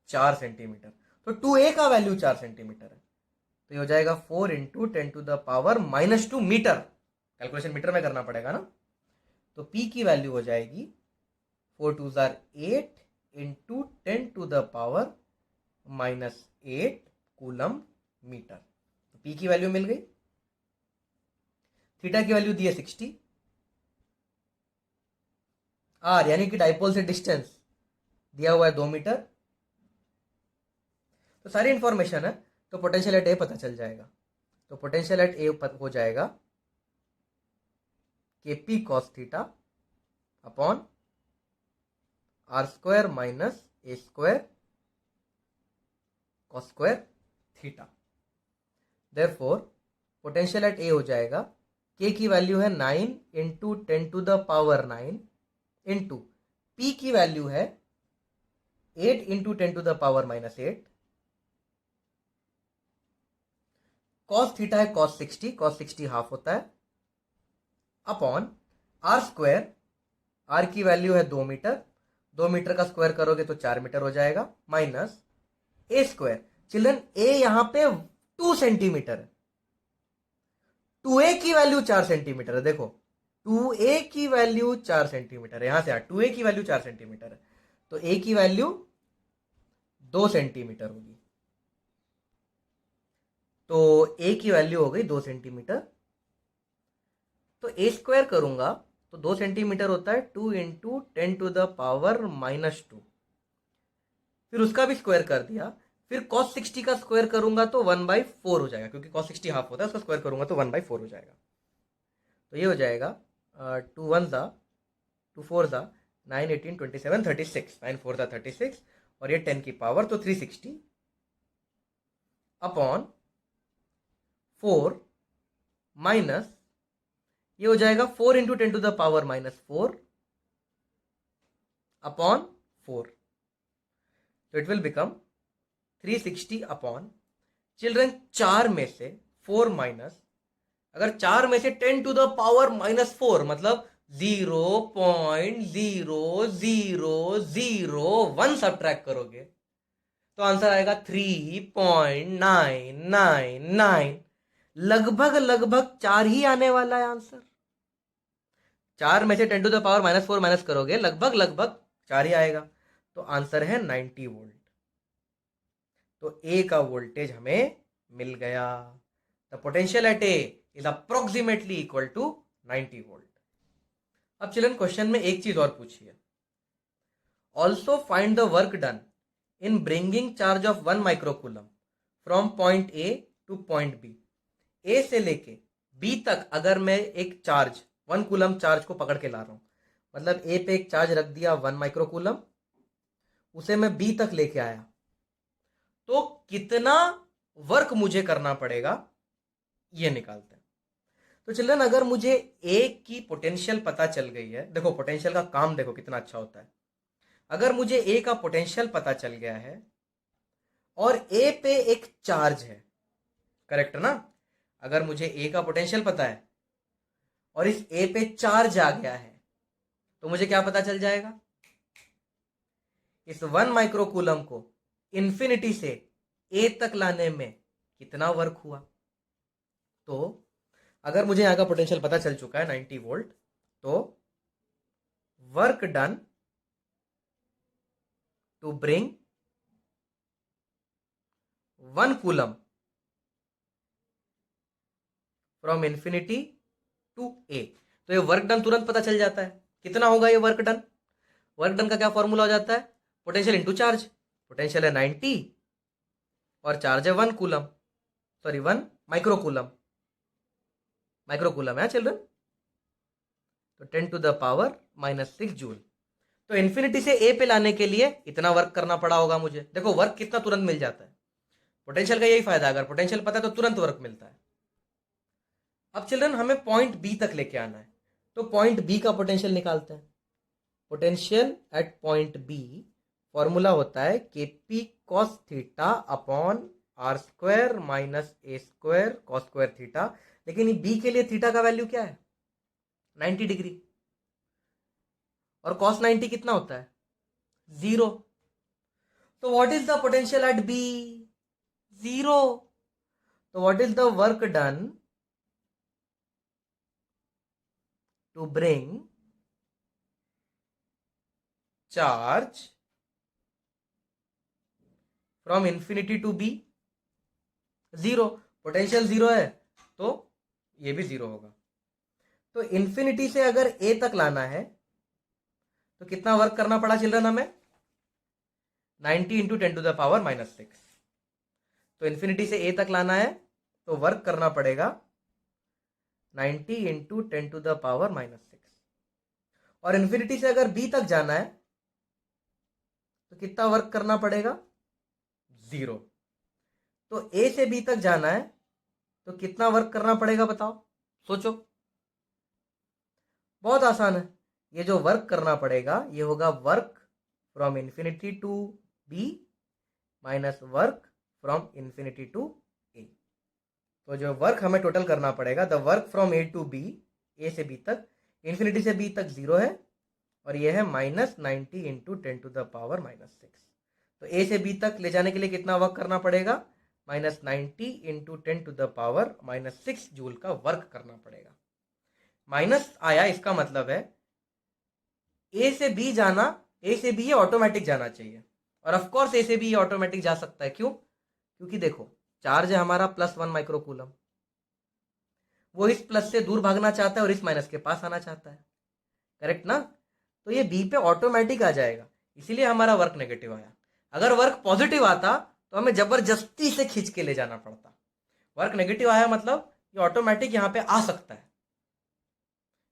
4 सेंटीमीटर। तो 2a का वैल्यू 4 सेंटीमीटर है, तो ये हो जाएगा 4 into 10 to the power -2 metre. Calculation metre में करना पड़ेगा ना। तो p की वैल्यू हो जाएगी 4 2 8 into 10 to the power -8 coulomb metre. तो p की वैल्यू मिल गई। थीटा की वैल्यू दी है 60 आर, यानी कि डाइपोल से डिस्टेंस दिया हुआ है 2 मीटर। तो सारी इंफॉर्मेशन है, तो पोटेंशियल एट ए पता चल जाएगा। तो पोटेंशियल एट ए हो जाएगा के P cos theta upon are square minus A square cos square theta. Therefore potential at A हो जाएगा, के की वैल्यू है 9 into 10 to the power 9 into p की वैल्यू है 8 into 10 to the power -8, cos theta है कॉस 60 हाफ होता है, अपॉन आर स्क्वायर, आर की वैल्यू है 2 मीटर, 2 मीटर का स्क्वायर करोगे तो 4 मीटर हो जाएगा, minus A square. Children A यहां पे 2 सेंटीमीटर है, 2a की वैल्यू 4 सेंटीमीटर है। देखो 2a की वैल्यू 4 सेंटीमीटर है, यहां से 2a की वैल्यू 4 सेंटीमीटर है, तो a की वैल्यू 2 सेंटीमीटर होगी। तो a की वैल्यू हो गई 2 सेंटीमीटर। तो a स्क्वायर करूंगा तो 2 सेंटीमीटर होता है 2 इंटू 10 टू द पावर -2, फिर उसका भी स्क्वायर कर दिया, फिर cos 60 का स्क्वायर करूंगा तो 1/4 हो जाएगा, क्योंकि cos 60 हाफ होता है, उसका स्क्वायर करूंगा तो 1/4 हो जाएगा। तो ये हो जाएगा 2 1 ज़ा 2 4 ज़ा 9 18 27 36, 9 4 ज़ा 36, और ये 10 की पावर तो 360 अपॉन 4 माइनस, ये हो जाएगा 4 into 10 to the power -4 upon 4। तो it will become 360 upon, children 4 में से 4 माइनस, अगर 4 में से 10 टू द पावर -4 मतलब 0.0001 सब्ट्रैक्ट करोगे तो आंसर आएगा 3.999। लगभग लगभग 4 ही आने वाला है आंसर। 4 में से 10 टू द पावर -4 माइनस करोगे, लगभग लगभग 4 ही आएगा। तो आंसर है 90 वोल्ट। तो ए का वोल्टेज हमें मिल गया। The potential at A is approximately equal to 90 volt. अब चिल्ड्रन क्वेश्चन में एक चीज और पूछी है, also find the work done in bringing charge of 1 microcoulomb from point A to point B. A से लेके बी तक अगर मैं एक चार्ज 1 कूलम चार्ज को पकड़ के ला रहा हूं, मतलब ए पे एक चार्ज रख दिया 1 माइक्रोकूलम, उसे मैं बी तक लेके आया, तो कितना वर्क मुझे करना पड़ेगा ये निकालते हैं। तो चिल्ड्रन अगर मुझे ए की पोटेंशियल पता चल गई है, देखो पोटेंशियल का काम देखो कितना अच्छा होता है। अगर मुझे ए का पोटेंशियल पता चल गया है और ए पे एक चार्ज है, करेक्ट ना, अगर मुझे ए का पोटेंशियल पता है और इस ए पे चार्ज आ गया है, तो मुझे क्या पता चल जाएगा? इस 1 माइक्रोकूलम को इंफिनिटी से ए तक लाने में कितना वर्क हुआ? तो अगर मुझे यहां का पोटेंशियल पता चल चुका है 90 वोल्ट, तो work done to bring 1 coulomb from infinity to A, तो ये वर्क डन तुरंत पता चल जाता है। कितना होगा ये वर्क डन? वर्क डन का क्या फॉर्मूला हो जाता है? Potential into charge. पोटेंशियल है 90 और चार्ज है 1 कूलम, सॉरी 1 माइक्रोकूलम, माइक्रोकूलम है चिल्ड्रन, तो 10 टू द पावर -6 जूल। तो इन्फिनिटी से ए पे लाने के लिए इतना वर्क करना पड़ा होगा मुझे। देखो वर्क कितना तुरंत मिल जाता है, पोटेंशियल का यही फायदा है, अगर पोटेंशियल पता है तो तुरंत वर्क मिलता है। अब चिल्ड्रन हमें पॉइंट बी तक लेके आना है, तो पॉइंट बी का पोटेंशियल निकालते हैं। Potential at point B formula होता है KP cos theta upon are square minus A square cos square theta. लेकिन बी के लिए थीटा का वैल्यू क्या है? 90 डिग्री, और कॉस 90 कितना होता है? 0। तो what is the potential at B? 0। तो what is the work done to bring charge from infinity to B? 0। Potential 0 है तो ये भी 0 होगा। तो इंफिनिटी से अगर ए तक लाना है तो कितना वर्क करना पड़ा चिल्ड्रन हमें? 90 इंटू 10 टू द पावर -6। तो इंफिनिटी से ए तक लाना है तो वर्क करना पड़ेगा 90 इंटू 10 टू द पावर -6। और इंफिनिटी से अगर बी तक जाना है तो कितना वर्क करना पड़ेगा? 0। तो ए से बी तक जाना है तो कितना वर्क करना पड़ेगा बताओ, सोचो। बहुत आसान है, ये जो वर्क करना पड़ेगा ये होगा work from infinity to B minus work from infinity to A. तो जो वर्क हमें टोटल करना पड़ेगा, the work from A to B, A से बी तक, इंफिनिटी से बी तक 0 है और ये है -90 इंटू 10 टू द पावर -6। तो ए से बी तक ले जाने के लिए कितना वर्क करना पड़ेगा? -90 into 10 to the power -6 joule का वर्क करना पड़ेगा। माइनस आया, इसका मतलब है ए से बी जाना, ए से बी ये ऑटोमेटिक जाना चाहिए, और ऑफ कोर्स ए से बी ये ऑटोमेटिक जा सकता है। क्यों? क्योंकि देखो चार्ज है हमारा +1 माइक्रोकूलम, वो इस प्लस से दूर भागना चाहता है और इस माइनस के पास आना चाहता है, करेक्ट ना? तो ये बी पे ऑटोमेटिक आ जाएगा, इसीलिए हमारा वर्क नेगेटिव आया। अगर वर्क पॉजिटिव आता तो हमें जबरदस्ती से खींच के ले जाना पड़ता। वर्क नेगेटिव आया मतलब ये ऑटोमेटिक यहाँ पे आ सकता है,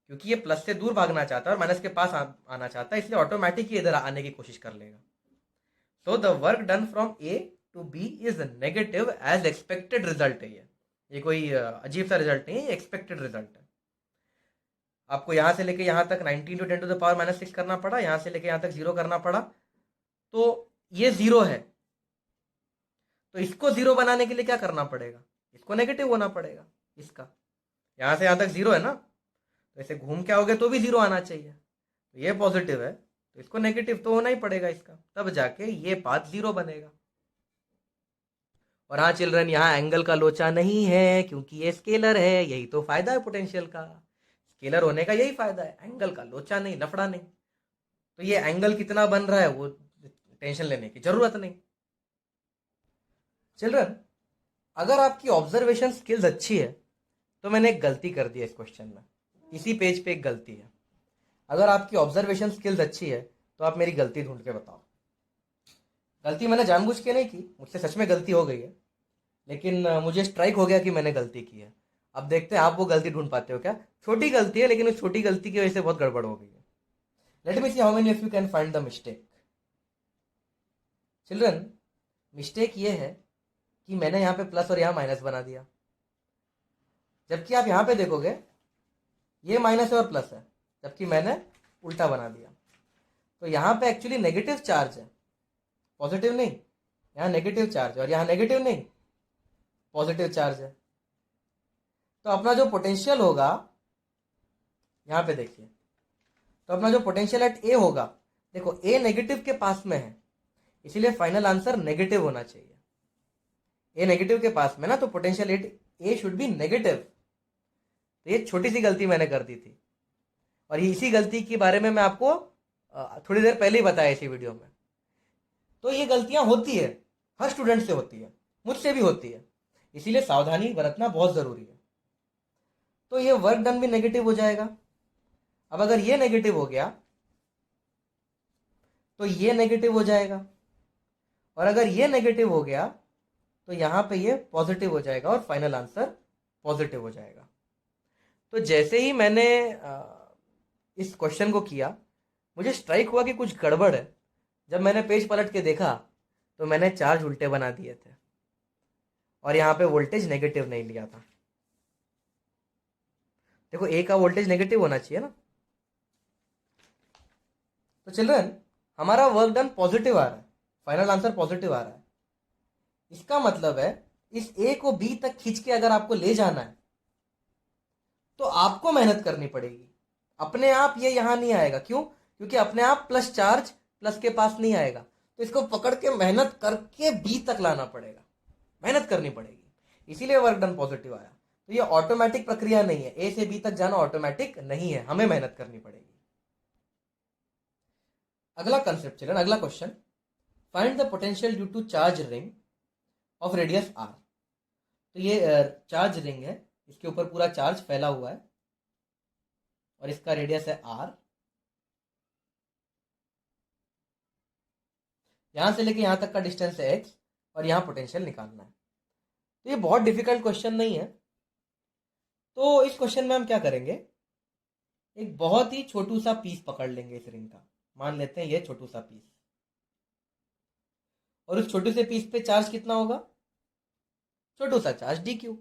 क्योंकि ये प्लस से दूर भागना चाहता है और माइनस के पास आना चाहता है, इसलिए ऑटोमेटिक ये इधर आने की कोशिश कर लेगा। So the work done from A to B is negative as expected result है। ये कोई अजीब सा रिजल्ट नहीं है, ये एक्सपेक्टेड रिजल्ट है। आपको यहां से लेके यहां तक 90 इंटू 10 टू द पावर -6 करना पड़ा, यहां से लेके यहां तक 0 करना पड़ा, तो ये 0 है। तो इसको 0 बनाने के लिए क्या करना पड़ेगा? इसको नेगेटिव होना पड़ेगा। इसका यहां से यहां तक 0 है ना, तो ऐसे घूम के आओगे तो भी 0 आना चाहिए। तो ये पॉजिटिव है तो इसको नेगेटिव तो होना ही पड़ेगा इसका, तब जाके ये पाथ 0 बनेगा। और हाँ चिल्ड्रन, यहाँ एंगल का लोचा नहीं है क्योंकि ये स्केलर है, यही तो फायदा है पोटेंशियल का। स्केलर होने का यही फायदा है, एंगल का लोचा नहीं, लफड़ा नहीं। तो ये एंगल कितना बन रहा है वो टेंशन लेने की जरूरत नहीं। चिल्ड्रन, अगर आपकी ऑब्जर्वेशन स्किल्स अच्छी है तो मैंने एक गलती कर दी है इस क्वेश्चन में, इसी पेज पे एक गलती है। अगर आपकी ऑब्जर्वेशन स्किल्स अच्छी है तो आप मेरी गलती ढूंढ के बताओ। गलती मैंने जानबूझ के नहीं की, मुझसे सच में गलती हो गई है, लेकिन मुझे स्ट्राइक हो गया कि मैंने गलती की है। अब देखते हैं आप वो गलती ढूंढ पाते हो क्या। छोटी गलती है लेकिन उस छोटी गलती की वजह से बहुत गड़बड़ हो गई है। Let me see how many of you can find the mistake. Children, mistake ये है कि मैंने यहाँ पे प्लस और यहाँ माइनस बना दिया, जबकि आप यहाँ पे देखोगे ये माइनस है और प्लस है, जबकि मैंने उल्टा बना दिया। तो यहाँ पे एक्चुअली नेगेटिव चार्ज है, पॉजिटिव नहीं। यहाँ नेगेटिव चार्ज है और यहाँ नेगेटिव नहीं, पॉजिटिव चार्ज है। तो अपना जो पोटेंशियल होगा यहाँ पे देखिए, तो अपना जो पोटेंशियल एट ए होगा, देखो ए नेगेटिव के पास में है, इसीलिए फाइनल आंसर नेगेटिव होना चाहिए। ए नेगेटिव के पास में ना, तो potential at A should be negative. तो ये छोटी सी गलती मैंने कर दी थी, और इसी गलती के बारे में मैं आपको थोड़ी देर पहले ही बताया इसी वीडियो में। तो ये गलतियां होती है, हर स्टूडेंट से होती है, मुझसे भी होती है, इसीलिए सावधानी बरतना बहुत जरूरी है। तो ये वर्क डन भी नेगेटिव हो जाएगा। अब अगर ये नेगेटिव हो गया तो ये नेगेटिव हो जाएगा, और अगर ये नेगेटिव हो गया तो यहां पे ये पॉजिटिव हो जाएगा, और फाइनल आंसर पॉजिटिव हो जाएगा। तो जैसे ही मैंने इस क्वेश्चन को किया, मुझे स्ट्राइक हुआ कि कुछ गड़बड़ है। जब मैंने पेज पलट के देखा तो मैंने चार्ज उल्टे बना दिए थे, और यहाँ पे वोल्टेज नेगेटिव नहीं लिया था। देखो ए का वोल्टेज नेगेटिव होना चाहिए ना। तो चिल्ड्रन, हमारा वर्क डन पॉजिटिव आ रहा है, फाइनल आंसर पॉजिटिव आ रहा है। इसका मतलब है इस ए को बी तक खींच के अगर आपको ले जाना है तो आपको मेहनत करनी पड़ेगी। अपने आप ये यहां नहीं आएगा। क्यों? क्योंकि अपने आप प्लस चार्ज प्लस के पास नहीं आएगा, तो इसको पकड़ के मेहनत करके बी तक लाना पड़ेगा, मेहनत करनी पड़ेगी, इसीलिए वर्क डन पॉजिटिव आया। तो ये ऑटोमेटिक प्रक्रिया नहीं है, ए से बी तक जाना ऑटोमेटिक नहीं है, हमें मेहनत करनी पड़ेगी। अगला कंसेप्ट चलें, अगला question, find the potential due to charge ring of radius R. तो ये चार्ज रिंग है, इसके ऊपर पूरा चार्ज फैला हुआ है, और इसका रेडियस है आर। यहां से लेके यहां तक का डिस्टेंस है एक्स, और यहां पोटेंशियल निकालना है। तो ये बहुत डिफिकल्ट क्वेश्चन नहीं है। तो इस क्वेश्चन में हम क्या करेंगे, एक बहुत ही छोटू सा पीस पकड़ लेंगे इस रिंग का। मान लेते हैं ये छोटू सा पीस, और उस छोटू से पीस पे चार्ज कितना होगा, छोटू सा चार्ज डी क्यू।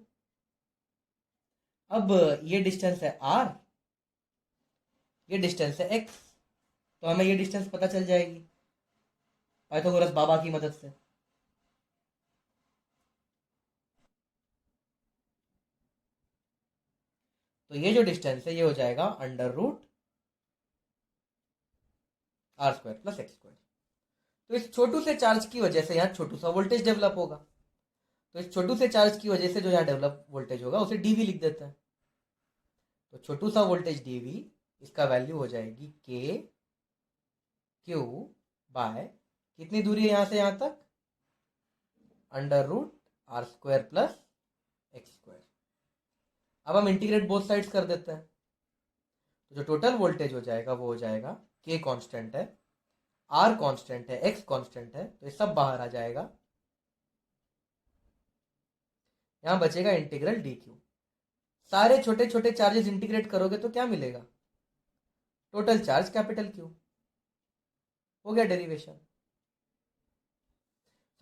अब ये डिस्टेंस है आर, ये डिस्टेंस है एक्स, तो हमें ये डिस्टेंस पता चल जाएगी पाइथागोरस बाबा की मदद से। तो ये जो डिस्टेंस है ये हो जाएगा under root R square plus X square. तो इस छोटू से चार्ज की वजह से यहाँ छोटू सा वोल्टेज डेवलप होगा, तो इस छोटू से चार्ज की वजह से जो यहाँ डेवलप वोल्टेज होगा उसे डीवी लिख देते हैं। तो छोटू सा वोल्टेज डीवी, इसका वैल्यू हो जाएगी के क्यू बाय, कितनी दूरी है यहां से यहां तक, under root R square plus X square. अब हम इंटीग्रेट बोथ साइड्स कर देते हैं, तो जो टोटल वोल्टेज हो जाएगा वो हो जाएगा, के कांस्टेंट है, आर कांस्टेंट है, एक्स कांस्टेंट है, तो ये सब बाहर आ जाएगा। यहां बचेगा इंटीग्रल डी क्यू। सारे छोटे छोटे चार्जेस इंटीग्रेट करोगे तो क्या मिलेगा, टोटल चार्ज कैपिटल क्यू। हो गया derivation.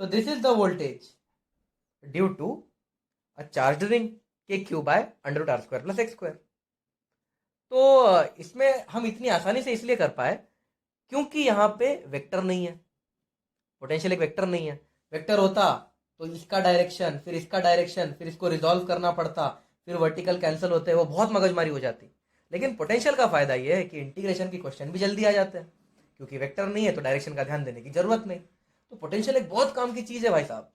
So this is the voltage due to a charged ring K Q by under root R square plus X square. तो इसमें हम इतनी आसानी से इसलिए कर पाए क्योंकि यहाँ पे वेक्टर नहीं है, पोटेंशियल एक वेक्टर नहीं है। वेक्टर होता तो इसका डायरेक्शन फिर इसका डायरेक्शन, फिर इसको रिजॉल्व करना पड़ता, फिर वर्टिकल कैंसिल होते, वो बहुत मगजमारी हो जाती। लेकिन पोटेंशियल का फायदा ये है कि इंटीग्रेशन की क्वेश्चन भी जल्दी आ जाते हैं, क्योंकि वेक्टर नहीं है तो डायरेक्शन का ध्यान देने की जरूरत नहीं। तो पोटेंशियल एक बहुत काम की चीज है भाई साहब।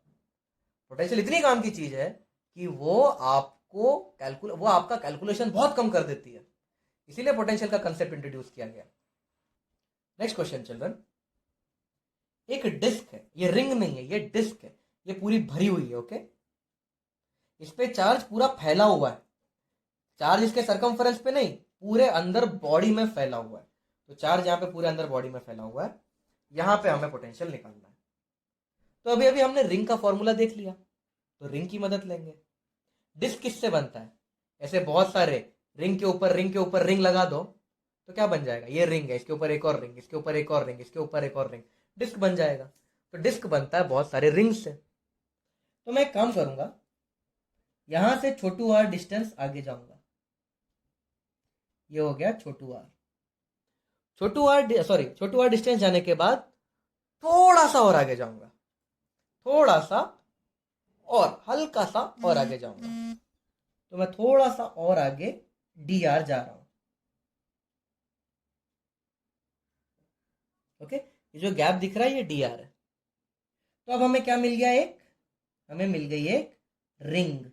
पोटेंशियल इतनी काम की चीज है कि वो आपका कैलकुलेशन बहुत कम कर देती है, इसीलिए पोटेंशियल का कंसेप्ट इंट्रोड्यूस किया गया। नेक्स्ट क्वेश्चन चिल्ड्रन, एक डिस्क है, ये रिंग नहीं है, ये डिस्क है, ये पूरी भरी हुई है, ओके। इस पे चार्ज पूरा फैला हुआ है, चार्ज इसके सरकमफेरेंस पे नहीं, पूरे अंदर बॉडी में फैला हुआ है। तो चार्ज यहाँ पे पूरे अंदर बॉडी में फैला हुआ है, यहां पे हमें पोटेंशियल निकालना है। तो अभी अभी हमने रिंग का फॉर्मूला देख लिया, तो रिंग की मदद लेंगे। डिस्क किससे बनता है, ऐसे बहुत सारे रिंग के ऊपर रिंग लगा दो तो क्या बन जाएगा, ये रिंग है, इसके ऊपर एक और रिंग, इसके ऊपर एक और रिंग, इसके ऊपर एक और रिंग, डिस्क बन जाएगा। तो डिस्क बनता है बहुत सारे रिंग से। तो मैं एक काम करूंगा, यहां से छोटू आर डिस्टेंस आगे जाऊंगा, ये हो गया छोटू आर। छोटू आर डिस्टेंस जाने के बाद थोड़ा सा और आगे जाऊंगा, थोड़ा सा और हल्का सा और आगे जाऊंगा। तो मैं थोड़ा सा और आगे डी आर जा रहा हूं। ओके, ये जो गैप दिख रहा है ये डी आर है। तो अब हमें क्या मिल गया, हमें मिल गई एक रिंग।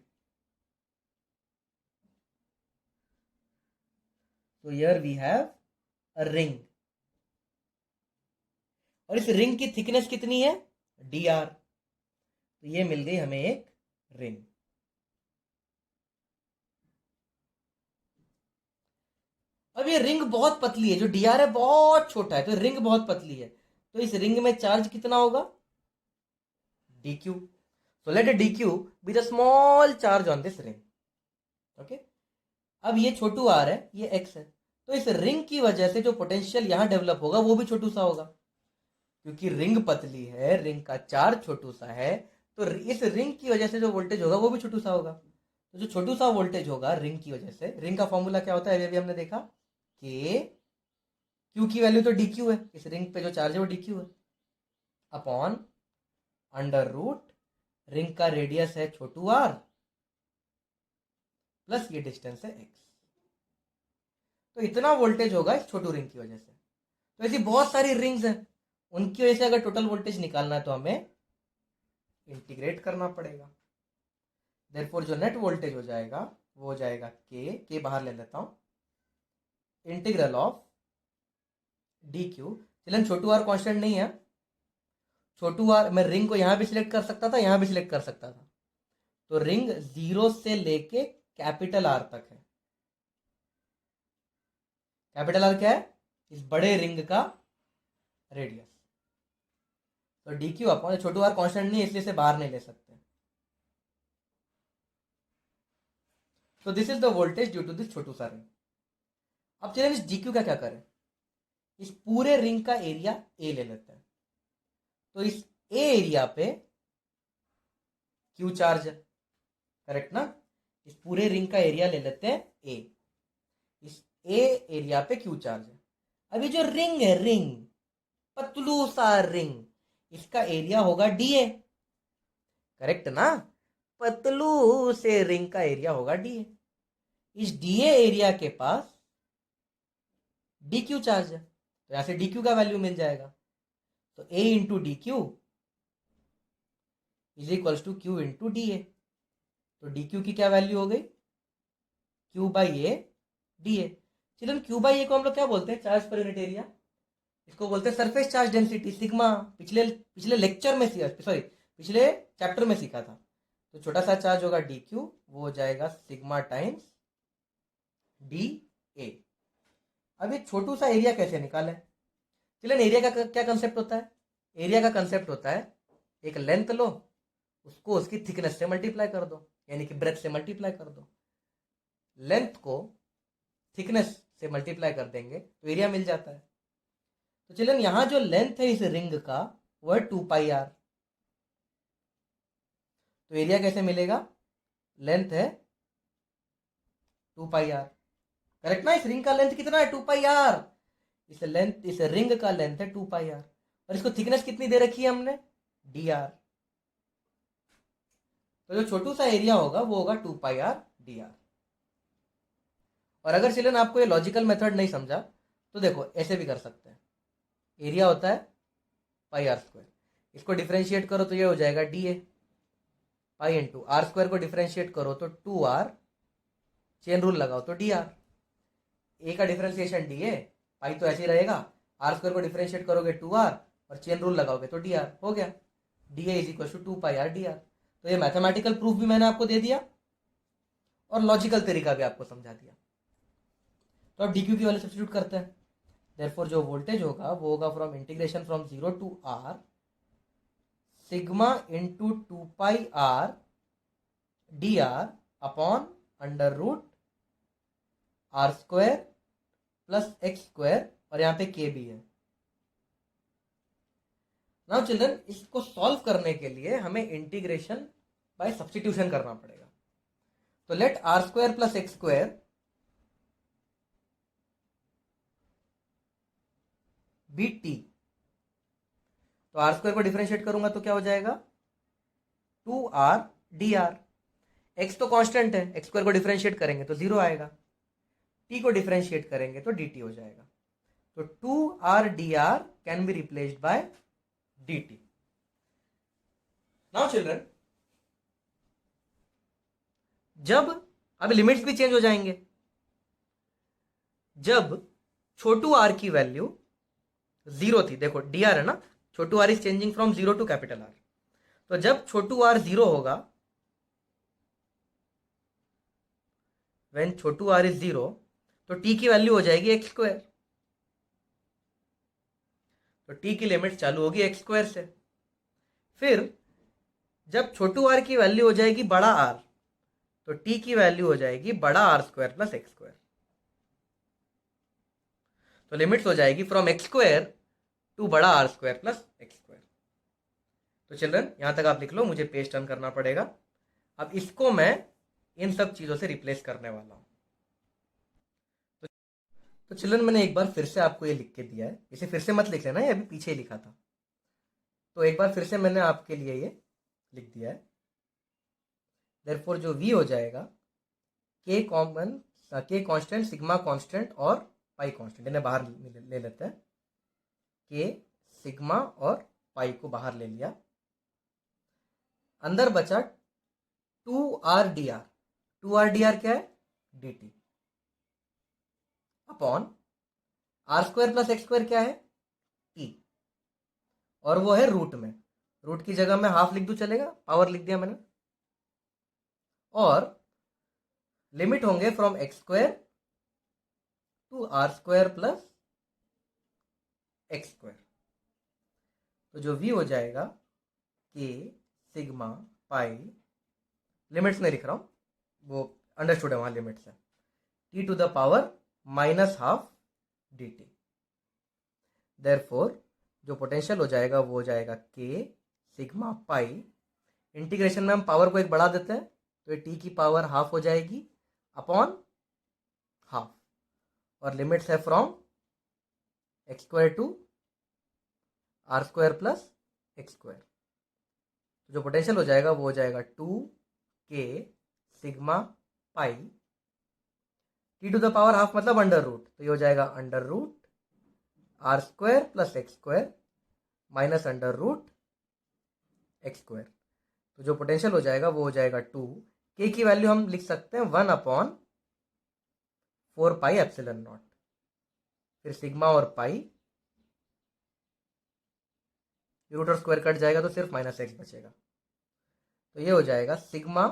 तो here we have a ring, और इस रिंग की थिकनेस कितनी है, डी आर। तो ये मिल गई हमें एक रिंग। अब ये रिंग बहुत पतली है, जो डी आर है बहुत छोटा है, तो रिंग बहुत पतली है। तो इस रिंग में चार्ज कितना होगा, D Q. So let D Q be the small charge on this ring. Okay, अब ये छोटू आर है, ये एक्स है, तो इस रिंग की वजह से जो पोटेंशियल यहां डेवलप होगा वो भी छोटू सा होगा, क्योंकि रिंग पतली है, रिंग का चार्ज छोटू सा है, तो इस रिंग की वजह से जो वोल्टेज होगा वो भी छोटू सा होगा। तो जो छोटू सा वोल्टेज होगा रिंग की वजह से, रिंग का फॉर्मूला क्या होता है, अभी हमने देखा कि क्यू की वैल्यू तो डी क्यू है, इस रिंग पे जो चार्ज है वो डी क्यू है, अपॉन अंडर रूट रिंग का रेडियस है छोटू आर प्लस ये डिस्टेंस है एक्स। तो इतना वोल्टेज होगा इस छोटू रिंग की वजह से। तो ऐसी बहुत सारी रिंग्स हैं, उनकी वजह से अगर टोटल वोल्टेज निकालना है तो हमें इंटीग्रेट करना पड़ेगा। देयरफॉर जो नेट वोल्टेज हो जाएगा वो हो जाएगा के बाहर ले लेता हूं, इंटीग्रल ऑफ डी क्यू। चलन छोटू आर कांस्टेंट नहीं है, छोटू आर मैं रिंग को यहां भी सिलेक्ट कर सकता था, यहां भी सिलेक्ट कर सकता था। तो रिंग 0 से लेके कैपिटल आर तक है। कैपिटल आर क्या है, इस बड़े रिंग का रेडियस। तो डी क्यू अपॉन, छोटू आर कांस्टेंट नहीं है इसलिए इसे बाहर नहीं ले सकते। तो this is the voltage due to this छोटू सा रिंग। अब चलिए इस डी क्यू का क्या करें, इस पूरे रिंग का एरिया ए ले लेते हैं। तो इस ए एरिया पे क्यू चार्ज है, करेक्ट ना, इस पूरे रिंग का एरिया ले लेते हैं ए, इस ए एरिया पे क्यू चार्ज है। अभी जो रिंग है, रिंग पतलू सा रिंग, इसका एरिया होगा डी ए, करेक्ट ना, पतलू से रिंग का एरिया होगा डी ए। इस डी ए एरिया के पास डी क्यू चार्ज है, तो यहां से डी क्यू का वैल्यू मिल जाएगा। तो A into d q is equals to q into d A. तो डी क्यू की क्या वैल्यू हो गई, q by A d A. चलो क्यू बाई ए को हम लोग क्या बोलते हैं, चार्ज पर यूनिट एरिया। इसको बोलते हैं सरफेस चार्ज डेंसिटी, सिग्मा। पिछले पिछले लेक्चर में सॉरी पिछले चैप्टर में सीखा था। तो छोटा सा चार्ज होगा डी क्यू, वो हो जाएगा सिग्मा टाइम्स डी ए। अब ये छोटू सा एरिया कैसे निकालें, चलिए एरिया का क्या कंसेप्ट होता है, एरिया का कंसेप्ट होता है एक लेंथ लो, उसको उसकी थिकनेस से मल्टीप्लाई कर दो, यानी कि ब्रेथ से मल्टीप्लाई कर दो। लेंथ को थिकनेस से मल्टीप्लाई कर देंगे तो एरिया मिल जाता है। तो चलिए यहां जो लेंथ है इस रिंग का वो है 2 पाई आर। तो एरिया कैसे मिलेगा, लेंथ है 2 पाई आर, करेक्ट ना। इस रिंग का लेंथ कितना है, 2 पाई आर। इस रिंग का लेंथ है 2 पाई आर, और इसको थिकनेस कितनी दे रखी है हमने, डी आर। तो जो छोटू सा एरिया होगा वो होगा 2 पाई आर डी आर। और अगर चिल्ड्रन आपको ये लॉजिकल मेथड नहीं समझा तो देखो ऐसे भी कर सकते हैं। एरिया होता है पाई आर स्क्वायर, इसको डिफरेंशिएट करो तो ये हो जाएगा D A, pi into R square को डिफरेंशिएट करो तो 2 आर, चेन रूल लगाओ तो डी आर। ए का डिफरेंशिएशन डी ए, पाई तो ऐसे ही रहेगा, आर स्क्वायर को डिफरेंशिएट करोगे 2 आर और चेन रूल लगाओगे तो डी आर हो गया। D A is equal to 2 pi R D R. तो ये मैथमेटिकल प्रूफ भी मैंने आपको दे दिया और लॉजिकल तरीका भी आपको समझा दिया। तो अब डी क्यू की वैल्यू सब्स्टिट्यूट करते हैं। देयरफॉर जो वोल्टेज होगा वो होगा from integration from 0 to R sigma into 2 pi R D R upon under root R square plus X square, और यहां पे के भी है। नाउ चिल्ड्रन इसको सॉल्व करने के लिए हमें इंटीग्रेशन बाय सब्स्टिट्यूशन करना पड़ेगा। तो let R square plus X square be T. तो आर स्क्वायर को डिफरेंशिएट करूंगा तो क्या हो जाएगा, 2 आर डी आर। एक्स तो कांस्टेंट है, एक्स स्क्वायर को डिफरेंशिएट करेंगे तो 0 आएगा, टी को डिफरेंशिएट करेंगे तो डी टी हो जाएगा। तो 2r/dr can be replaced by dt. Now children, जब अब लिमिट्स भी चेंज हो जाएंगे. जब छोटू आर की वैल्यू 0 थी, देखो dr है ना, छोटू r is changing from 0 to capital R. तो जब छोटू आर 0 होगा, व्हेन छोटू आर इज 0, तो t की वैल्यू हो जाएगी एक्स स्क्वायर. तो t की लिमिट चालू होगी एक्स स्क्वायर से. फिर जब छोटू आर की वैल्यू हो जाएगी बड़ा आर, तो t की वैल्यू हो जाएगी बड़ा R square plus X square. तो लिमिट्स हो जाएगी फ्रॉम एक्स स्क्वायर टू बड़ा R square plus X square. तो चिल्ड्रन यहां तक आप लिख लो, मुझे पेज टर्न करना पड़ेगा. अब इसको मैं इन सब चीजों से रिप्लेस करने वाला हूं. तो चिल्ड्रन मैंने एक बार फिर से आपको ये लिख के दिया है, इसे फिर से मत लिख लेना, ये अभी पीछे ही लिखा था. तो एक बार फिर से मैंने आपके लिए ये लिख दिया है. देयरफॉर जो v हो जाएगा k common, k constant, sigma constant और पाई कांस्टेंट, इन्हें बाहर ले लेते हैं. k, सिग्मा और पाई को बाहर ले लिया. अंदर बचा 2r/dr. 2r/dr क्या है? dt upon are square plus X square क्या है? t. और वो है रूट में. रूट की जगह में हाफ लिख दूं, चलेगा, पावर लिख दिया मैंने. और लिमिट होंगे from X square to R square plus X square. तो जो v हो जाएगा k सिग्मा पाई, लिमिट्स नहीं लिख रहा हूं, वो अंडरस्टूड है वहां लिमिट्स है, t to the power minus half dt. Therefore जो पोटेंशियल हो जाएगा वो हो जाएगा k सिग्मा पाई. इंटीग्रेशन में हम पावर को एक बढ़ा देते हैं, तो ये t की पावर हाफ हो जाएगी अपॉन हाफ. और लिमिट्स है from X square to R square plus X square. तो जो पोटेंशियल हो जाएगा वो हो जाएगा 2k sigma pi, t to the power half मतलब अंडर रूट, तो ये हो जाएगा under root R square plus X square minus under root X square. तो जो पोटेंशियल हो जाएगा वो हो जाएगा 2. k की वैल्यू हम लिख सकते हैं 1 अपॉन 4 पाई एप्सिलॉन नॉट. फिर सिग्मा और पाई, रूट और स्क्वायर कट जाएगा तो सिर्फ माइनस एक्स बचेगा. तो ये हो जाएगा सिग्मा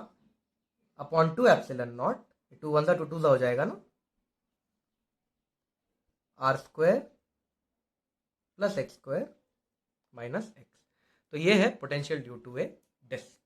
अपॉन 2 एप्सिलॉन नॉट, 2 1 सा 2 2 सा हो जाएगा ना, R square plus X square minus X. तो ये है potential due to a disc.